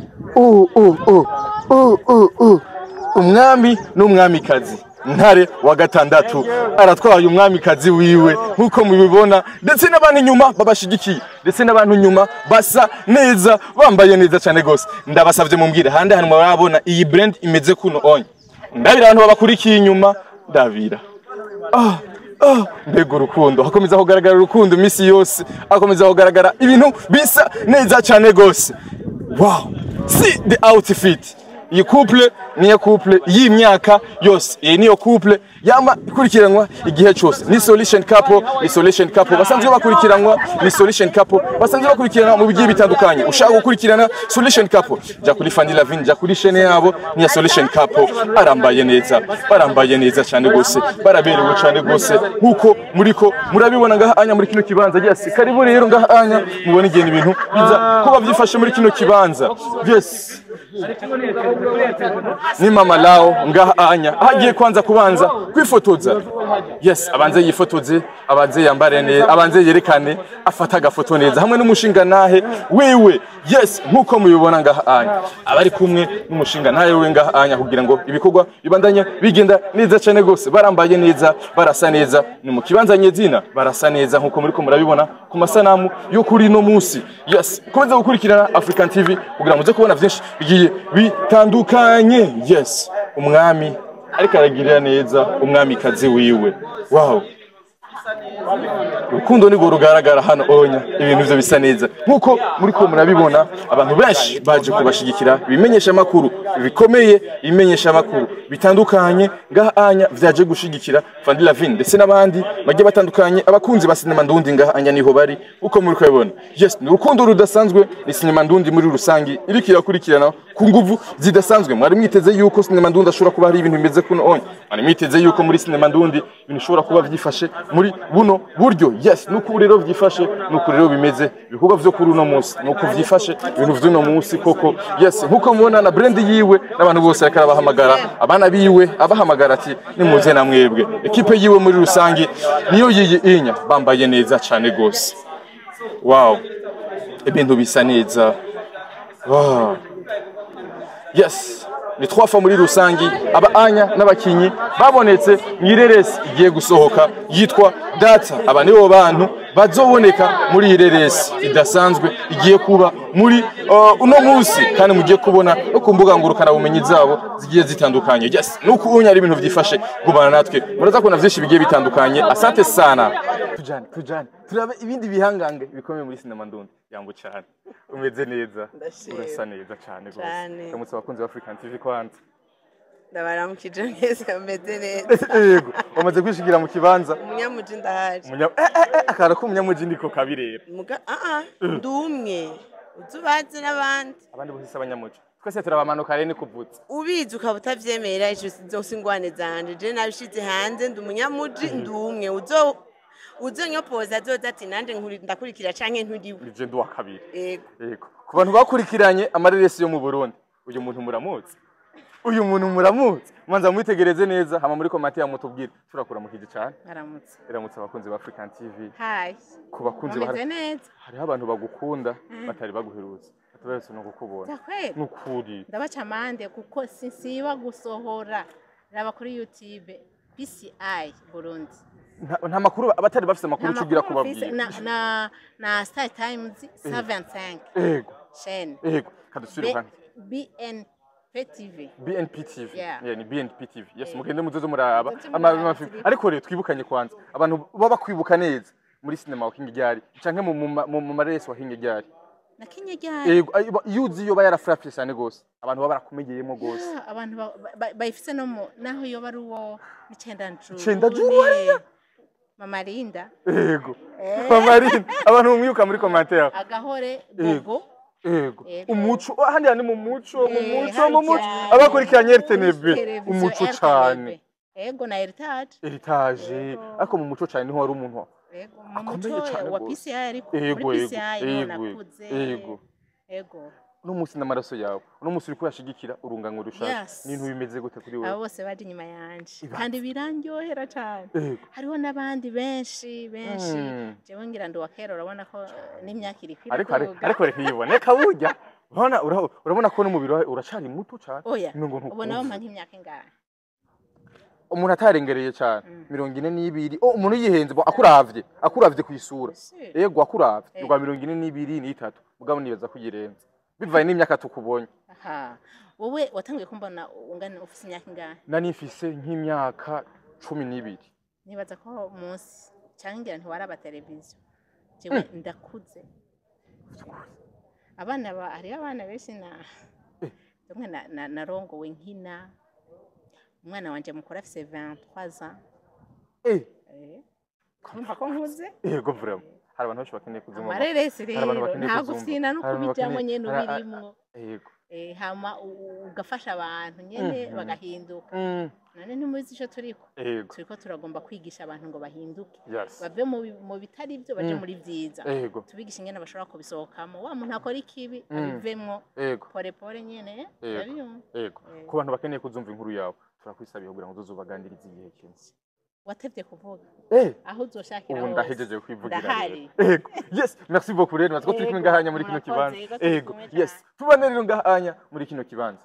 Umwami n'umwamikazi. Ntare wa gatandatu aratwaye umwamikazi wiwe nkuko mubibona ndetse n'abantu nyuma babashigikiye ndetse n'abantu nyuma basa neza bambaye neza cyane gose. Ndabasavye mumbwire hande hano murabona iyi brand imeze kuno onye. Ndabira abantu babakurikiye inyuma ndabira. Mbega urukundo hakomeza kugaragara urukundo imisi yose hakomeza kugaragara ibintu bisa neza cyane gose. Wow, see the outfit. Iyi couple niyo couple y'imyaka yose. Iyi niyo couple yama ikurikiranwa igihe cyose. Ni solution couple basanzwe bakurikiranwa, ni solution couple basanzwe bakurikirana mu bigiye bitandukanye. Ushaka gukurikirana solution couple ja kuri Fanny Lavin, ja kuri chaîne yabo ni solution couple. Barambaye neza cyane gose, baraberewe cyane gose nkuko muriko murabibona ngaha anya muri kino kibanza. Yes, karibu rero ngaha anya mubona igenda ibintu biza kuba byifashe muri kino kibanza. Yes, ni mama lao ngaha anya agiye kwanza kubanza kwifotoza. Yes, abanze yifotoze, abanze yambare neza, abanze yerekane afata agafoto neza hamwe n'umushinga nahe wewe. Yes, nkuko mubibona ngaha anya abari kumwe n'umushinga nahe wewe ngaha anya kugira ngo ibikorwa bibandanye bigenda neza cyane gose. Barambaye neza, barasa neza, ni mu kibanza nyezina barasa neza nkuko muriko murabibona ku masanamu yo kuri no munsi. Yes, komeza gukurikirana African TV kugira muze kubona byinshi bigiye bitandukanye. Yes, umwami ariko aragirira neza umwamikazi wiwe. Wow, urukundo nigo rugaragara hano onya, ibintu byo bisa neza nkuko muriko murabibona. Abantu benshi baje kubashigikira, bimenyesha makuru bikomeye, bimenyesha makuru bitandukanye ngaha anya vyaje gushigikira Fanny Lavin ndetse n'abandi bagiye batandukanye. Abakunzi ba sinema ndundi ngaha anya niho bari uko muri kwibona. Yes, ni urukundo rudasanzwe, ni sinema ndundi muri rusangi iriko irakurikirana ku nguvu zidasanzwe. Mwari mwiteze yuko sinema ndundi ashobora kuba hari ibintu bimeze kuno onye, mwari mwiteze yuko muri sinema ndundi ibintu ashobora kuba vyifashe muri buno buryo. Yes, nuko rero vyifashe, nuko rero bimeze ibikorwa vyo kuri uno munsi, nuko vyifashe ibintu vy'uno munsi koko. Yes, nkuko mubona na brand yiwe n'abantu bose ariko abahamagara, abana biwe abahamagara ati nimuze na mwebwe. Ekipe yiwe muri rusangi niyo yiyi inya bambaye neza cyane gose. Wow, ibintu bisa neza. Wow, yes, ni 3 fois muri rusangi aba anya n'abakinyi babonetse mwireresi igiye gusohoka yitwa Data. Aba nibo bantu bazoboneka muri ireresi idasanzwe igiye kuba muri uno munsi, kandi mugiye kubona no ku mbuga ngurukana bumenyi zabo zigiye zitandukanye. Yes, nuko unyari ibintu byifashe gubana natwe muraza kubona byinshi bigiye bitandukanye. Asante sana. Tujane turabe ibindi bihangange bikomeye muri sinema ndundi. Yambo cyane umeze neza, urasa neza cyane gose. Kamutse abakunzi ba African TV kwanza ndabaramukije neza, meze neza. Yego, wamaze kwishigira mu kibanza. Umunyamuji ndahari. Akara ko umunyamuji ndiko kabirera. Ndumwe uzubaze n'abandi. Abandi bose abanyamuji. Twese turabamanuka rene kuvutsa. Ubizi ukaba utavyemera ico zose ingwane zanje. Je nabishize hanze ndi umunyamuji ndumwe uzonyopoza azoza ati nanje ndakurikira canke nturiwe. Nije ndi wa kabiri. Yego. Ku bantu bakurikiranye amareresi yo mu Burundi, uyu muntu muramutse. Uyu muntu muramutse. Manza mwitegereze neza hama muri komati ya mutubwira. Turakura mu kije cyane. Aramutse. Iramutse abakunzi ba African TV. Hi. Ku bakunzi ba neza. Hari abantu bagukunda batari baguherutse. Ataberetse no gukubona. Nukuri. Ndabaca amande kuko sinsiba gusohora. Raba kuri YouTube PCI Burundi. Nta makuru abatari bafite makuru cugira kubabwira. Na Star Times 75. Yego. Chaîne. Yego. Kadusubira kandi. BNP TV. BNP TV. Yeah, ni BNP TV. Yes, mugende muzozo muraba. Ariko rero twibukanye kwanza. Abantu baba kwibuka neza muri sinema wakinga ryari canke mu maresi wakinga ryari. Nakinye ryari. Yego, yuzi yo bayarafrapye cyane gose. Abantu baba barakumegeyemo gose. Abantu bayifise no naho yo bari uwo Icenda juru. Mama Linda. Yego. Mama Linda. Abantu mumwuka muri commentaire. Agahore Bogo. Yego. Umuco handi yani mu muco abakurikiranye RTNB umuco cyane. Yego na Heritage. Ariko mu muco cyane niho ari umuntu. Yego mu muco wa PCI ariko muri PCI nakuze. Yego. Yego. no musi n'amaraso yawe no musi uri kuyashigikira urungango rushaka n'intu bimeze gute kuri wewe abo bose baje inyuma yanje kandi birandyohera cyane hariho n'abandi benshi jewe ngira ndo wakera urabona ko n'imyaka iri kwira ariko reka yiboneka burya urabona ko n'umubiri wawe uracari muto cyane ubona wampa nk'imyaka ingahe umuntu atarengereye cyane 42 umuntu yihenze akuravye kwisura yego akuravye rwa 42 n'itatu mugabo nibaza kuyirenza bivaye n'imyaka tukubonye wowe watangiye kumbona ungana ufise imyaka ingahe nani mfise nk'imyaka 12 nibaza ko munsi cyangwa ntiwaraba televiziyo jewe ndakuze abana hari abana benshi domwe narongowe nkina umwana wanje mukora afise 23 ans kumva ko nkuze yego vraiment hari abantu bakeneye kuzuma amareresi rero nta gusina no kubijyamo nyene ubirimwo yego hama ugafasha abantu nyene bagahinduka none ntimuzi ico turiko turagomba kwigisha abantu ngo bahinduke bave mu bitari byo baje muri vyiza tubigisha ingene bashobora kubisohokamo wa muntu akora ikibi abivemwo pore pore nyene yego ku bantu bakeneye kuzumva inkuru yawe turakwisabiye kugira ngo uzubagandirize igihe cyose watevye kuvuga aho uzoshakira hose ndahejeje kwivugira yego yes merci beaucoup rero natwo turi ngahanya muri kino kibanza yego yes tubane rero ngahanya muri kino kibanza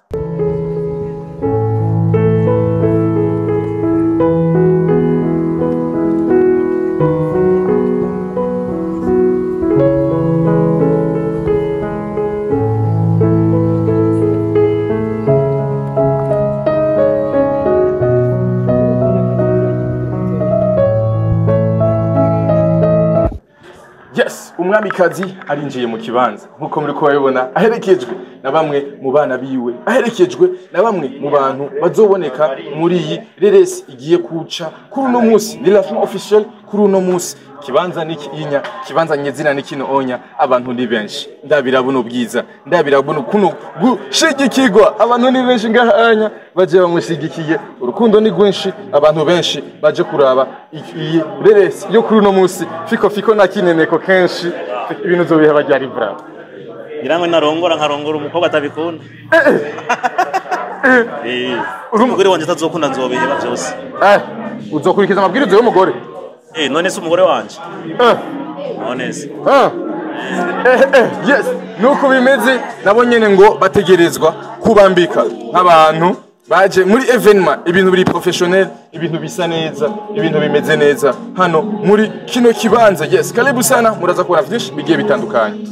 umwamikazi arinjiye mu kibanza nkuko muri ko babibona aherekejwe na bamwe mu bana biwe aherekejwe na bamwe mu bantu bazoboneka muri iyi reresi igiye kuca kuri uno munsi ni la fin officielle kuri uno munsi kibanza niki inya kibanza nyezina nikino onya abantu ni benshi ndabirabona ubwiza ndabirabona kuno gushigikirwa abantu ni benshi ngahanya baje bamushigikiye urukundo ni rwinshi abantu benshi baje kuraba iyi reresi yo kuri uno munsi fiko na kineneko kenshi ibintu zobihe bajyari bravo iramwe narongora nkarongora umukobwa atabikunda umugore wanje tazokunda nzobiheba byose uzokurikiza amabwirizo y'umugore none se umugore wanje none se yes nuko bimeze nabo nyene ngo bategerezwa kubambika nk'abantu baje muri evenement ibintu biri professionnel ibintu bisa neza ibintu bimeze neza hano muri kino kibanza yes karibu sana muraza kubona vyinshi bigiye bitandukanye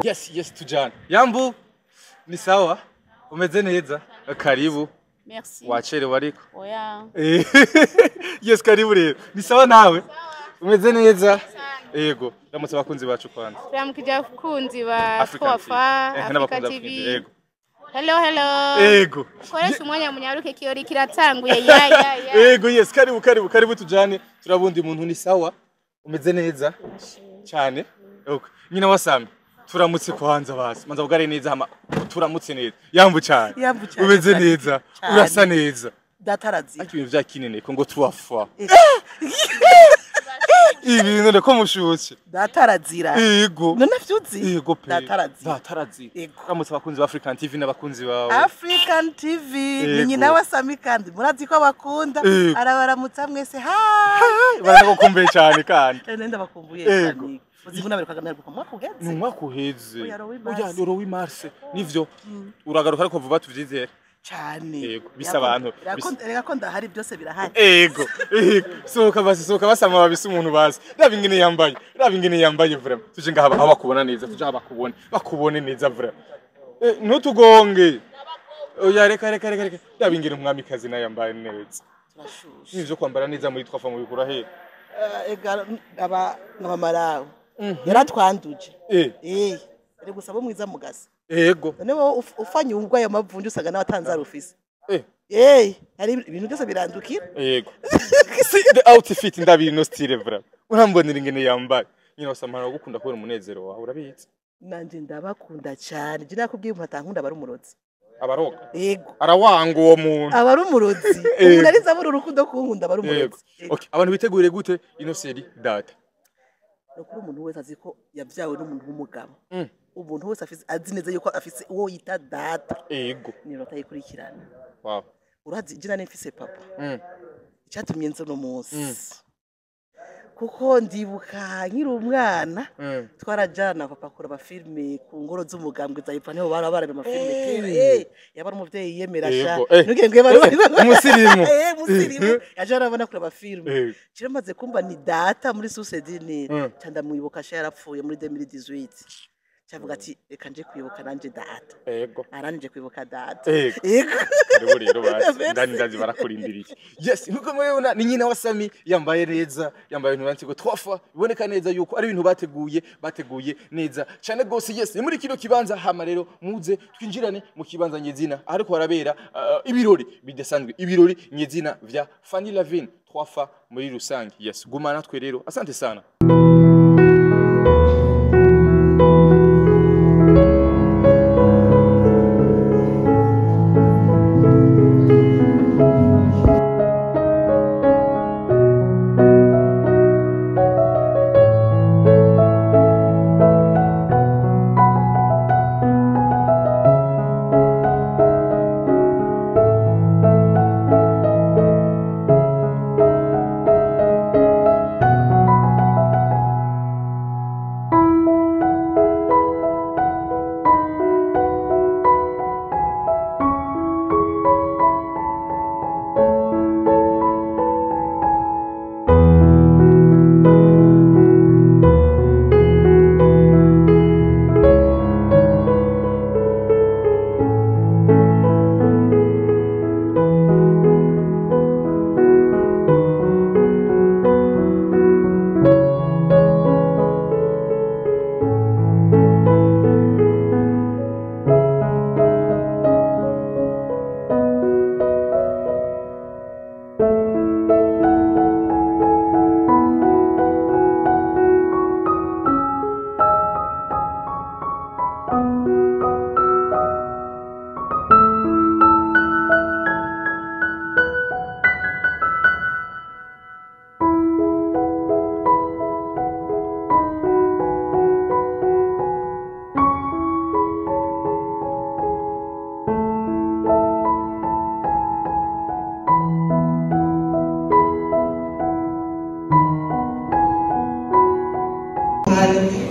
Yes tujana. Yambu ni sawa? Umeze neza? Karibu. Merci. Wacherewe ariko. Oya. Yes karibu rero. Ni sawa nawe? Umeze neza? Yego, ramutse abakunzi bacu kwanza. Turamukije abakunzi ba Twafa Africa TV. Yego. Hello. Yego. Koresha umwanya munyaruke kiyori kiratanguye ya. Yego, yes, karibu tujane. Turabundi muntu ni sawa. Umeze neza cyane. Okay. Nyina wasami. Turamutse kwanza basi. Manza bugare neza hama turamutse neza. Yambu cyane. Umeze neza. Urasa neza. Datarazi. Aki ibintu byakinene ko ngo Twafa. Ibintu ndako mushutse. Datarazira. Yego. None vyuzi? Yego pe. Datarazira. Yego. Ramutse abakunzi ba African TV n'abakunzi bawe. African TV ni nyina wasami kandi murazi ko abakunda arabaramutsa mwese ha. Baragukumbuye cyane kandi. Nenda bakumbuye cyane. Uzibuna berukagana ko mwaka uheze. Ni umwaka uheze. Oya Loro wi Mars. Nivyo. Uragaruka ariko vuba tuvyizere. Cyane. Yego. Bisa abantu. Reka ko ndahari byose birahari. Yego. Sohoka basama babisa umuntu basi. Raba ingene yambaye vraiment. Tuje ngaha bakubona neza. Tuje bakubone neza vraiment. Ntutugonge. Oya reka. Raba ingene umwamikazi nayo yambaye neza. Turashushe. Nivyo kwambara neza muri Twafa mu bikura he. Ega n'abamarawe. Yaratwanduje. Ari gusaba mwiza mugasa. Yego. None ufanye ubwo aya mavunje usaga n'abatanzara ufise. Hari ibintu byose birandukira. Yego. The outfit ndabiri no style vraiment. Urambonera ingene yambaye. Nyina usamara gukunda kubona umunezero wawe urabizi. Nanje ndabakunda cyane. Je nakubwiye umatankunda bari umurozi. Abaroga. Yego. Arawanga uwo muntu. Abari umurozi. Umuntu ariza abura urukundo kunkunda bari umurozi. Okay, abantu bitegure gute ino seri data. Kuri umuntu wese azi ko yavyawe n'umuntu w'umugabo. Umuntu wese afise azi neza yuko afise uwo yita data. Yego. Ni rota yikurikirana. Wow. Urazi jina nifise papa. Icyatumye nzo no munsi. Kuko ndibuka nkiri umwana twarajana papa kora ba filme ku ngoro z'umugambwe zayipfa niho barabe ama filme kera yabara umuvyeyi yemera sha nugenge bari umusirimu musirimu yajara abana kora ba filme cire maze kumva ni data muri Susedine cyanda mwibuka sha yarapfuye muri 2018 cyavuga ati reka nje kwibuka nanje data yego aranje kwibuka data yego rero rero basi ndazi barakurindiriye yes nuko mwewe ni nyina wasami yambaye neza yambaye ibintu ngo Twafa biboneka neza yuko ari ibintu bateguye neza cyane gose yes ni muri kino kibanza hama rero muze twinjirane mu kibanza nyezina ariko harabera ibirori bidasanzwe ibirori nyezina vya Fanny Lavine Twafa muri rusange yes gumana twe rero asante sana.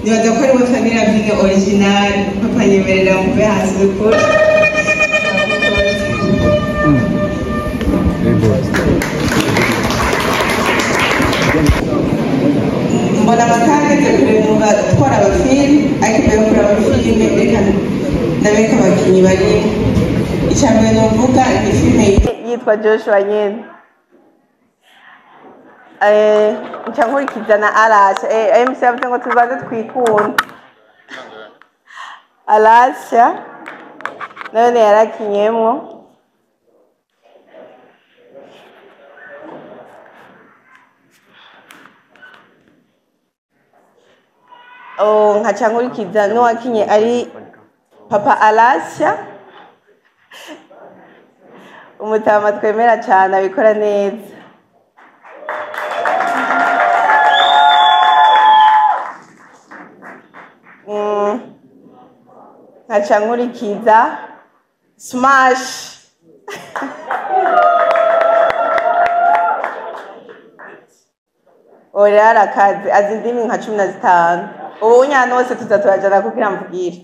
nibaza ko aribo Fanny Lavine original papa nyemerera mube hasi dukora mbona amatangete kuremba twara abafilm ariko yakora abafilm reka ndabeka abakinyi bari icyambere novuga ni filme yitwa Joshua nyene nca nkurikiza na Alasha MC yavuze ngo tubanze twikunda Alasha none yarakinyemwo nkaca nkurikiza n'uwakinye ari Papa Alasha umutama twemera cyane abikora neza nkaca nkurikiza Smash oya arakaze azi indimi nka 15 ubu nyana wose tuza turajana kugira mvugire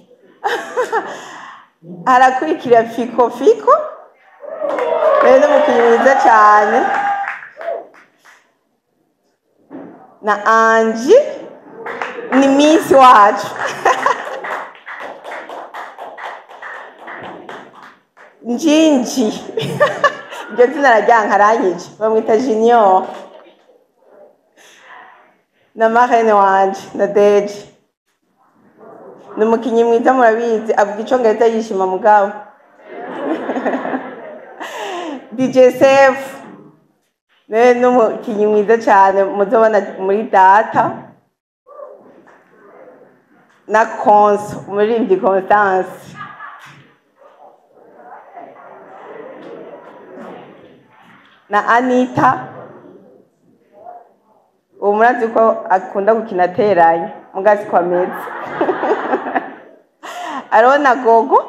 harakurikira Fiko Fiko rero umukinnyi mwiza cyane na Angie ni Miss wacu Njinji iryo zina arajyanka aranyije bamwita Junior na Marene wanje na Deji ni umukinnyi mwiza murabizi avuga icongereza yishima mugabo DJ Sef ni umukinnyi mwiza cyane muzobona muri data na Konso umuririmbyi Constance na Anita ubu murazi ko akunda gukina ateranye mugazi kwa meza arona Gogo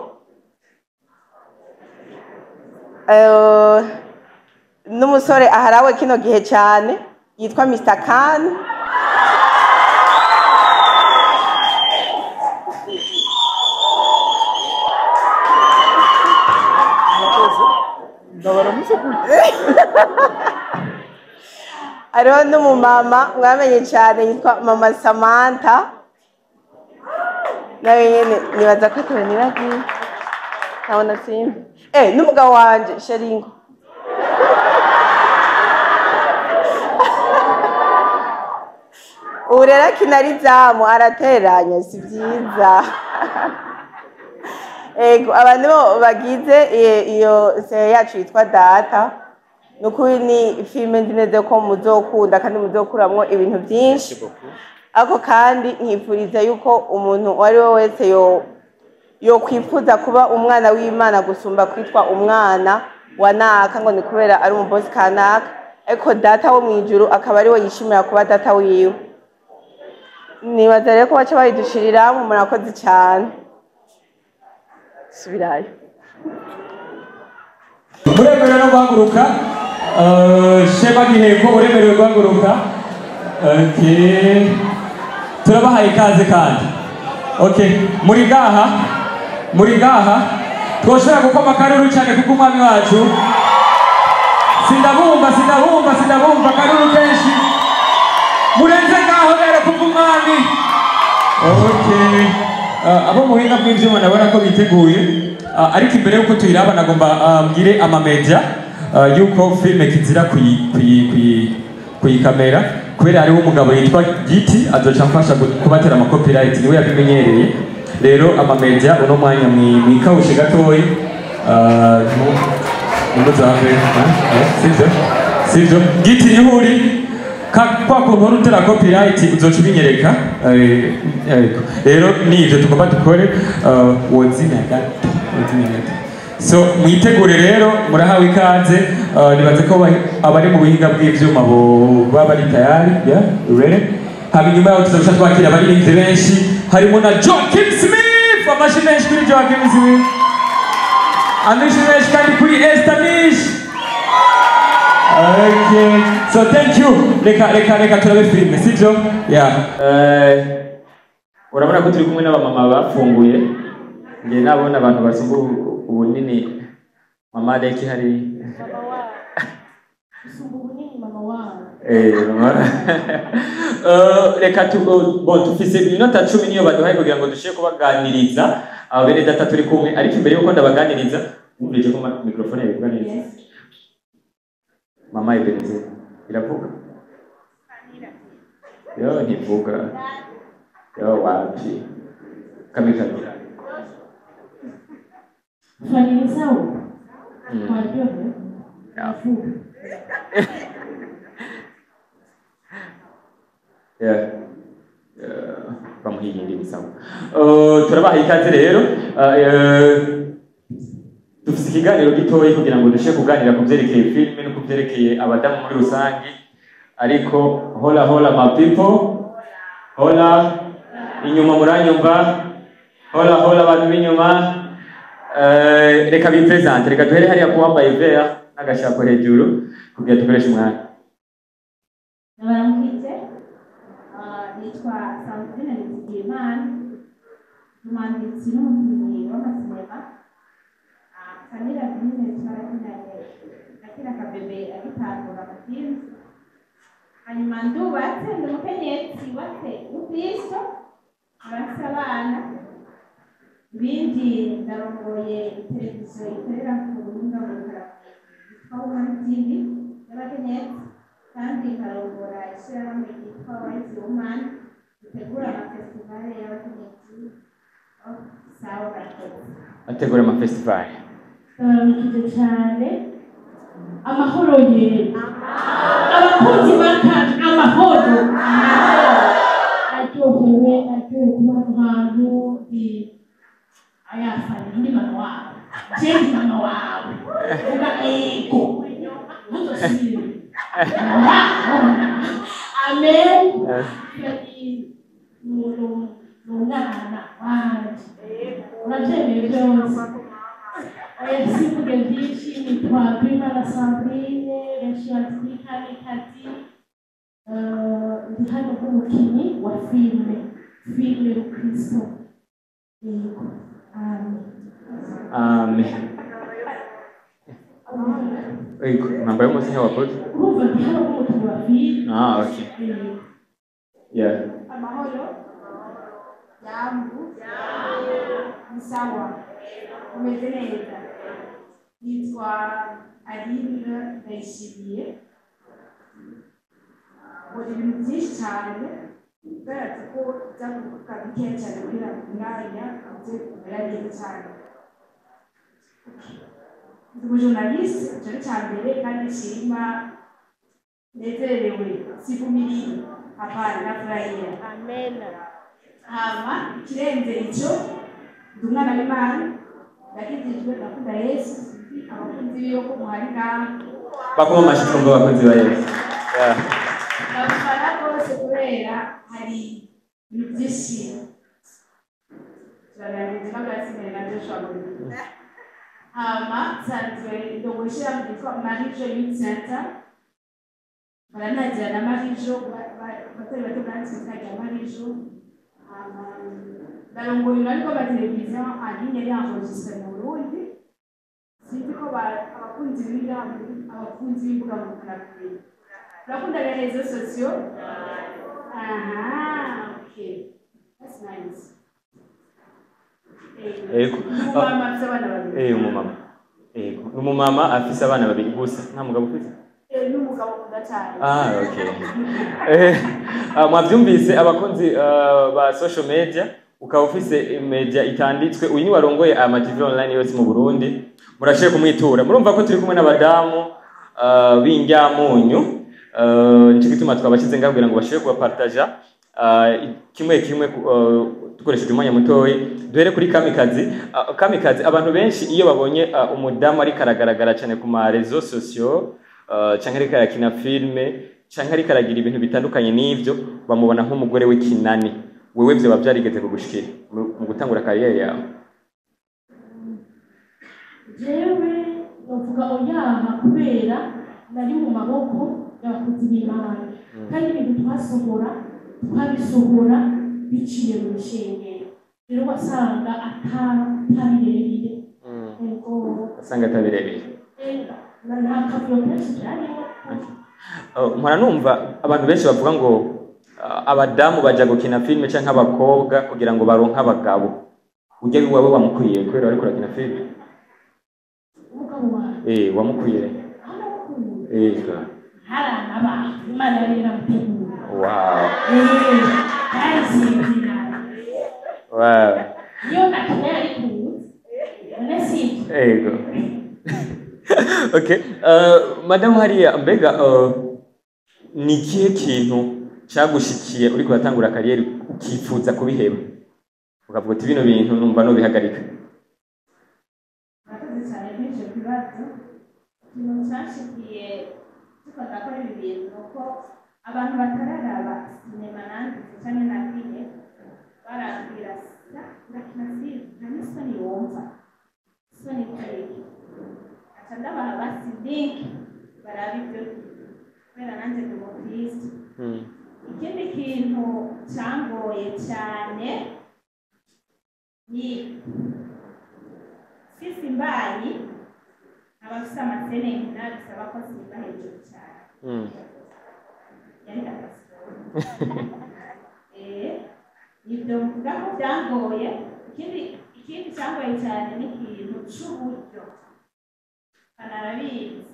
n'umusore aharawe kino gihe cyane yitwa Mr. Khan ariho n'umumama mwamenye cyane yitwa Mama Samantha nawe nyene nibaza ko niragiye ntabona simba n'umugabo wanje Sheringo ubu rero kinarizamu arateranya si byiza abantu bagize iyo serie yacu yitwa Data nukuri ni filime nzi neza ko muzokunda kandi muzokuramwo ibintu byinshi ariko kandi nkifuriza yuko umuntu uwo ari we wese yokwifuza kuba umwana w'Imana gusumba kwitwa umwana wa naka ngo ni kubera ari umubosi kanaka ariko data wo mu ijuru akaba ari we yishimira kuba data wiwe nibaza rero ko baca bayidushiriramwo murakoze cyane subirayo muremerewe no guhaguruka Shema Giheko uremerewe guhaguruka turabahaye ikaze kandi muri gaha twoshobora gukoma akaruru cyane kuko umwami wacu sindabumva akaruru kenshi murenze ngaho rero kuko umwami abo muhinga bw'ivyuma nabona ko biteguye ariko imbere yuko tuyiraba nagomba mbwire amamedia yuko filme kizira kuyikamera kubera hariho umugabo yitwa Giti azoca mfasha kubatera ama copyright niwe yabimenyereye rero amamedia uno mwanya mwikawushe gatoyi sivyo Giti nihuri kwa kuntu urutera copyright uzoca ubinyereka rero nivyo tugomba dukore wozina gato so mwitegure rero murahawe ikaze nibaze ko abari mu buhinga bw'ivyuma baba bari tayari ready haba inyuma yaho tuzabasha twakira abaririmbyi benshi harimo na Joaquin Smith amashi menshi kuri Joaquin Smith amishi menshi kandi kuri Estanish so thank you reka turabe filime sivyo urabona ko turi kumwe n'abamama bafunguye nge nabona abantu basumba ubunini mama Leki hari reka tufise iminota 10 niyo baduhaye kugira ngo dushire kubaganiriza abene data turi kumwe ariko imbere yuko ndabaganiriza murije ko microphone yabiganiriza mama ibereze iravuga Yo ntivuga. Yo wapi. Kamikazi. Fanya sawa. Mwajua. Yeah. Bamuhiyindi ni sawa. Turabaha ikaze rero. Dufite ikiganiro gitoyi kugira ngo dushe kuganira ku byerekeye filime no ku byerekeye abadamu muri rusange. Ariko hola my people. Hola inyuma muranyumva. Hola abantu b'inyuma. Reka bipresente, reka duhere hariya kuwambaye vera n'agashako hejuru kugira dukoreshe umwanya. Nabaramukije. Nitwa Sandrine Nizigiyimana. Umwanditsi n'umukinnyi w'amasinema. Kanira Bine twarakinanye akina kabebe agitangura amafilme. Hanyuma ndubatse ndi umukenyezi wate ukristo abafite abana. Ibindi ndarongoye televiziyo ikorera ku buhinga yitwa Women TV y'abakenyezi kandi nkarongora ishyirahamwe ryitwa Wise Woman ritegura amafestivale y'abakenyezi sawa gakoze. Ategura amafestivale. Ndabaramukije cyane amahoro ye abakunzi bakaje amahoro aryohewe kuba ahantu ayafanye ndi mama wawe jendi mama wawe uga ego mutosiri amen kandi mwana wanje urabyemeye byose sivuge byinshi nitwa Bimana Sandrine yashatse Kamikazi ndi hano nk'umukinnyi wa filime Kristo yego Amen. Ego, nambaye umusinya wakoze? Urumva ndi hano nk'umukinnyi wa filime. Okay. Yeah. Amahoro yangu ni sawa umeze neza. Nitwa Aline Ndayishimiye. Muri ibintu byinshi cyane bigaragaza ko byakuka bikeya cyane kugira ngo umwanya uze kumera neza cyane. Ndi umujournaliste cyane cyane kandi nshima nezerewe sivumiriye hapana nafurahia. Amen. Hama ikirenze icyo ndi umwana w'Imana yakijijwe nakunda Yesu abakunzi biyo ko muhari ngaho bakoma amashusho ngo abakunzi ba Yesu. Ndabafana rwose kubera hari ibintu byinshi turaganiriza n'agasimere na Joshua Muriro. Hama nsanzwe ndogoshyira mu yitwa Marijo Youth Center baranagira na Marijo batari bato banditse izina Marijo. Ndarongoye ariko amateleviziyo aline y'enregistré mu Burundi. Sinzi ko abakunzi b'imbuga nkoranyambaga urakunda les réseaux sociaux. Okay, that's nice. Umumama afise abana babiri. Umumama. Umumama afise abana babiri gusa nta mugabo ufite? N'umugabo ukunda cyane. Okay. Mwabyumvise abakunzi ba social media ukaba ufise media itanditswe uyu ni warongoye ama TV online yose mu Burundi murashe kumwitura murumva ko turi kumwe n'abadamu b'injyamunyu nicyo gituma twabashize ngabwira ngo bashire kubapartaja kimwe dukoresheje umwanya mutoyi duhere kuri Kamikazi abantu benshi iyo babonye umudamu ari karagaragara cyane ku ma réseaux sociaux canke ari karakina filme canke ari karagira ibintu bitandukanye n'ivyo bamubona nk'umugore w'ikinani wewe byo babyarigeze kugushikira mu gutangura kariyeri yawe. Jewe novuga oyaha kubera nari mu maboko y'abakozi b'Imana kandi ibintu twabisohora biciye mu ishengero rero wasanga atabirebire asanga atabirebire nta kavuyo kenshi cyane. Mpora numva abantu benshi bavuga ngo abadamu baja gukina filme canke abakobwa kugira ngo baronke abagabo ujya biwawe wamukwiye kubera ariko urakina filme. Umugabo wawe wamukwiye harana ba Imana yari yaramutegura Wow. Barasindira. Wow. Iyo natumera ari kuza. None Ego. Okay. Madam hariya mbega ni ikihe kintu cyagushikiye uri kuratangura kariyeri ukifuza kubiheba ukavuga uti bino bintu numva no bihagarika? Murakoze cyane n'icyo kibazo. Ikintu cyashikiye dukunda gukora ibi bintu ni uko abantu batararaba sinema nanditse cyangwa nakiye barambwira urakina filime nta n'isoni wumva isoni itariki aca ndabaha basi linki baraba ibyo kubera nanjye ndi umukristo. Ikindi kintu cyangoye cyane ni sisi mbayi abafite amasene nkina bisaba ko simba hejuru cyane. Yari ibyo mvuga ko byangoye. Ikindi cyangoye cyane ni ikintu cy'uburyo kanarabizi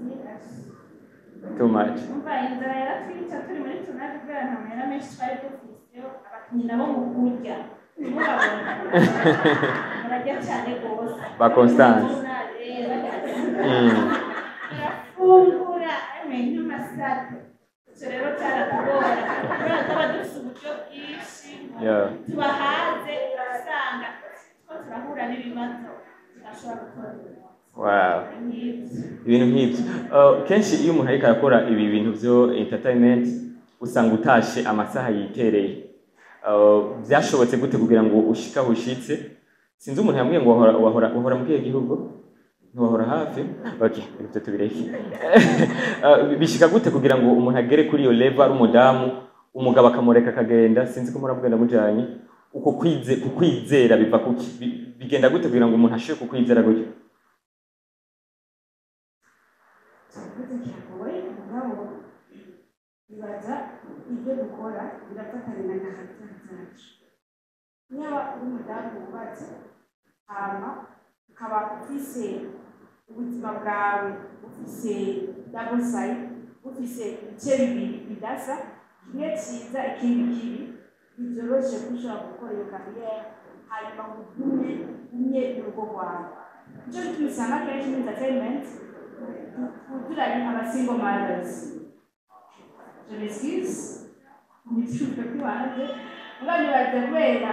too much. umva inzara yaratwica turi muri tunari kubera nta mahera menshi twari dufiteho abakinnyi nabo mu kurya ntimubabona bararya cyane rwose Ba Constance. barafungura nk'amasate. Icyo rero cyaratugora kubera tuba dufite uburyo bwinshi tubahaze usanga two turahura n'ibibazo tudashobora gukora. Wow. Ibintu nk'ibyo kenshi iyo umuntu ariko arakora ibi bintu byo entertainment usanga utashe amasaha yitereye. Byashobotse gute kugira ngo ushika ushitse? Sinzi umuntu yambwiye ngo wahora mu kihe gihugu? Ntiwahora hafi? Okay, ibyo tubireke. Bishika gute kugira ngo umuntu agere kuri iyo level ari umudamu umugabo akamureka akagenda? Sinzi ko muravugana mujanye uko kukwizera biva kuki? Bigenda gute kugira ngo umuntu ashike kukwizera gutyo? Bibaza ibyo dukora birafatanya na hagati zacu. Niba uri umudamu wubatse hama ukaba ufise ubuzima bwawe ufise double side ufise ibice bibiri bidasa kimwe cyiza ikindi kibi ntibyoroshye ko ushobora gukora iyo kariyeri hanyuma ngo ugumye urugo rwawe. Nicyo gituma usanga akenshi muri entertainment twuzuranye aba-single mothers. Je m'excuse, ntibyumve ko iwanjye mugani baza kubera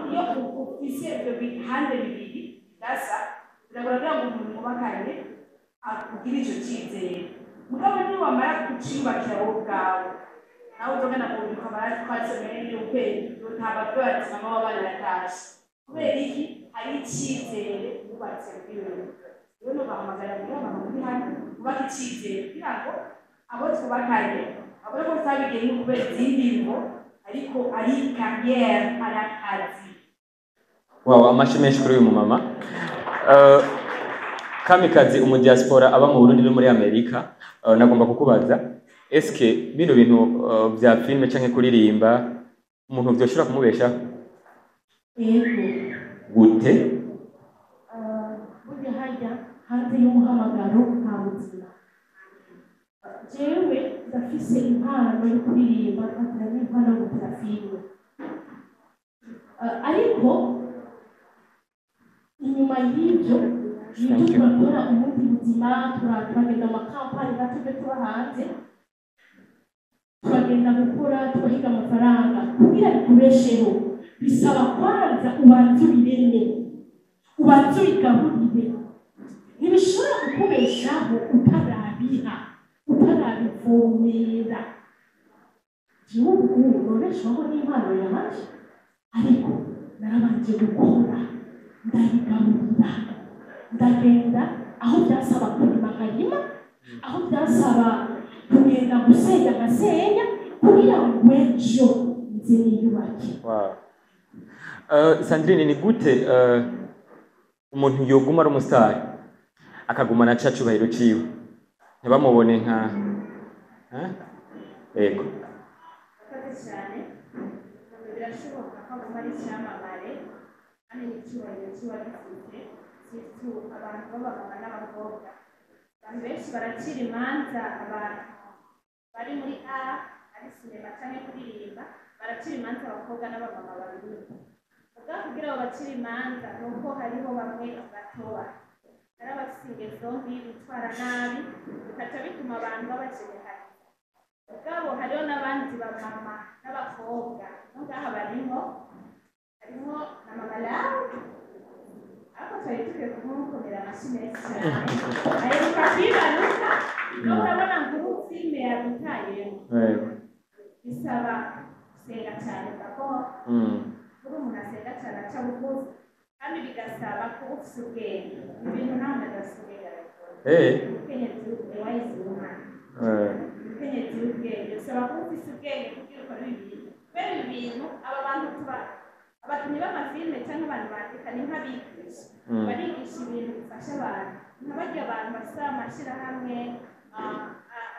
iyo ufise ibyo bihande bibiri bidasa biragaragara ngo umuntu mubakanye akugire icyo cyizere. Mugabo niba wamara kuciyubakira wowe ubwawe nawe uzogana ngo ukaba twasomeye ukwezi ntabwo bati mama w'abana yatashe kubera iki hari icyizere wubatse kuri wewe. Rero nubahamagara muri abantu muri hano ubaka icyizere kugira ngo abo twubakanye abone ko tutabigiye no kubera izindi ngo ariko ari kariyeri ari akazi. Wow, amashi menshi kuri uyu mumama. Kamikazi umudiaspora aba mu Burundi no muri Amerika, nagomba kukubaza eske bino bintu bya filme canke kuririmba umuntu byoshobora kumubesha Yego. gute? Burya hajya hanze y'umuhamagaro nta buzima. Jewe ndafise impano yo kuririmba nkagira n'impano yo gukora filime. Ariko inyuma y'ibyo turakora ubundi buzima turagenda amakampani gato tuba hanze turagenda gukora tugahiga amafaranga kugira bikubesheho bisaba kwanza ubanza ubireme ubanza ubigaburire. Ntibishobora kukubeshaho utarabiha utarabivomera. Gihugu noneshwaho n'impano yanjye ariko narabanje gukora ndabigaburira ndagenda aho byasaba kurima akarima aho byasaba kugenda gusenya agasenya kugira ngo ejo nze niyubake. Sandrine, ni gute umuntu yoguma ari umusitari akagumana ca cubahiro ciwe ntibamubone nka yego? cyane birashoboka ko aguma ari icyamamare kandi n'icyubahiro kiba gifite situ abantu b'abagabo n'abakobwa. Abantu benshi baracira imanza abantu bari muri A ari sinema cyangwa kuririmba baracira imanza abakobwa n'abamama babiri ubwa kugira ngo bacire imanza ni uko hariho bamwe batoba hari abafite ingeso mbi bitwara nabi bikaca bituma abantu babacirihana ubwabo hariho n'abandi bamama n'abakobwa ngaha harimo na mama yawe ariko twari tukwiye kumukomera amashyi meza cyane aheruka kwibanuka no urabona ngo ubu filime yabitayemo bisaba gusenga cyane kuko kuri umuntu asenga cyane aca bugufi kandi bigasaba kuba ufite ubwenge ibintu nta muntu adasigaye umukenyezi wayize umwana umukenyezi w'ubwenge bisaba kuba ufite ubwenge kugira ukore ibintu kubera ibi bintu aba bantu tuba abakinnyi b'amafilime cyangwa abantu bandika ni nk'abigisha barigisha ibintu bifasha abantu nk'abarya abantu bafite amashyirahamwe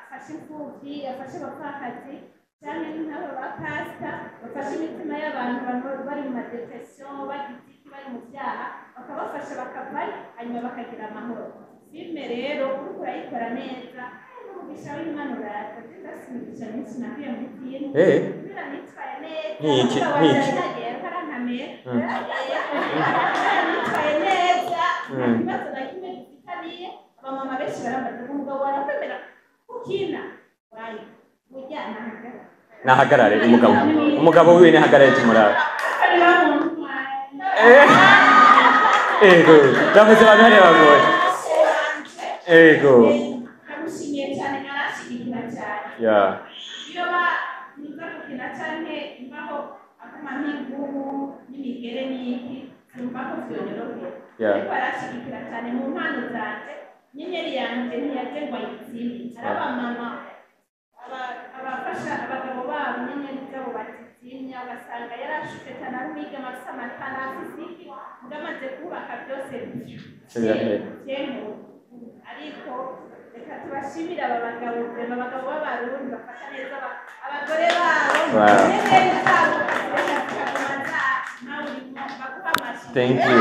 afasha imfubyi afasha abapfakazi cyane nk'abo ba pasita bafasha imitima y'abantu bari mu madepresiyo bagize iki bari mu byaha bakabafasha bakavayo hanyuma bakagira amahoro filime rero uriko urayikora neza n'umugisha w'Imana uraza ndasimisha nyinshi navuye muri filime kubera nitwaye neza Niki nitwaye neza ikibazo na kimwe gifitaniye abamama benshi barambaza ngo umugabo warakwemera ukina wayi mujyana nahagarare umugabo wiwe nahagarare tumurara ego ndavuze abantu hariya bagoye ego ndamushimiye cyane arashigikira cyane iyo niza gukina cyane imbaho akuma nk'ingumu n'imigere n'iki numva ko byonyorohera ariko arashigikira cyane mu mpano zanjye nyenyeri yanjye ntiyagengwa yitsindi ari abamama abafasha abagabo babo nyenyeri zabo batitinya ugasanga yarashutse cyane ari umwiga amafise amatana afise iki ngamaze kubaka byose byemu ariko reka tubashimire aba bagabo b'abarundi bafata neza abagore babo nyenyeri zabo reka tukagumaza nawe urimo baguha amashyi thank you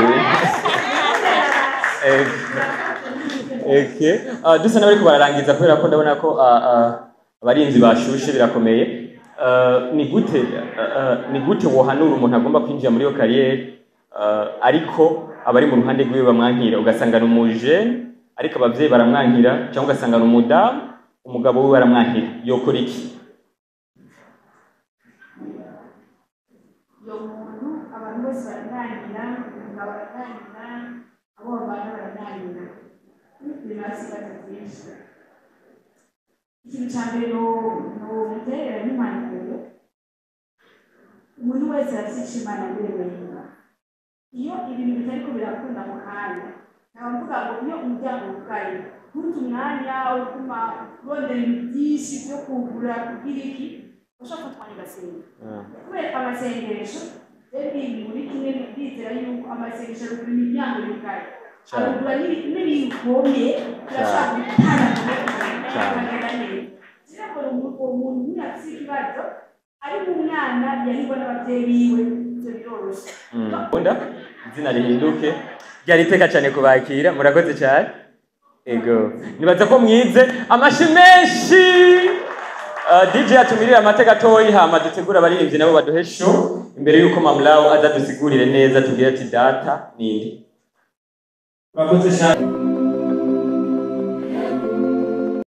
okay dusa n'abariko bararangiza kubera ko ndabona ko abarinzi bashushe birakomeye ni gute wohanura umuntu agomba kwinjira muri iyo kariyeri ariko abari mu ruhande rwiwe bamwankira ugasanga ni umujene ariko abavyeyi baramwankira cyangwa ugasanga ni umudamu umugabo we baramwankira yokora iki iyo muntu abantu bose baraganira baraganira abo bantu baraganira birasigaza byinshi ikintu cya mbere ni imiterere n'impanuro umuntu wese arashisha imana wenyine iyo ibintu bitariko birakunda mu kanya ntabwo mvuga ngo iyo umuryango ugaye ntuti umwanya utuma urondera ibintu byinshi byo kugura kugira iki ushaka kutwanya agasenga kubera amasengesho rero ibi muri kimwe bizera yuko amasengesho arugura imiryango yugaye arugura n'ibihomye birashaka gutanga bakagenda neza kirabona umuntu ntiyafise ikibazo ari umwana yaribwa n'ababyeyi biwe ibyo biroroshye Bunda izina rihinduke ryari iteka cyane kubakira murakoze cyane ego nibaza ko mwize amashi menshi DJ atumirira amateka toyi hama dutegura abaririmbyi nabo baduhe show imbere yuko Mamlaw azadusigurire neza tubwire ati data nindi murakoze cyane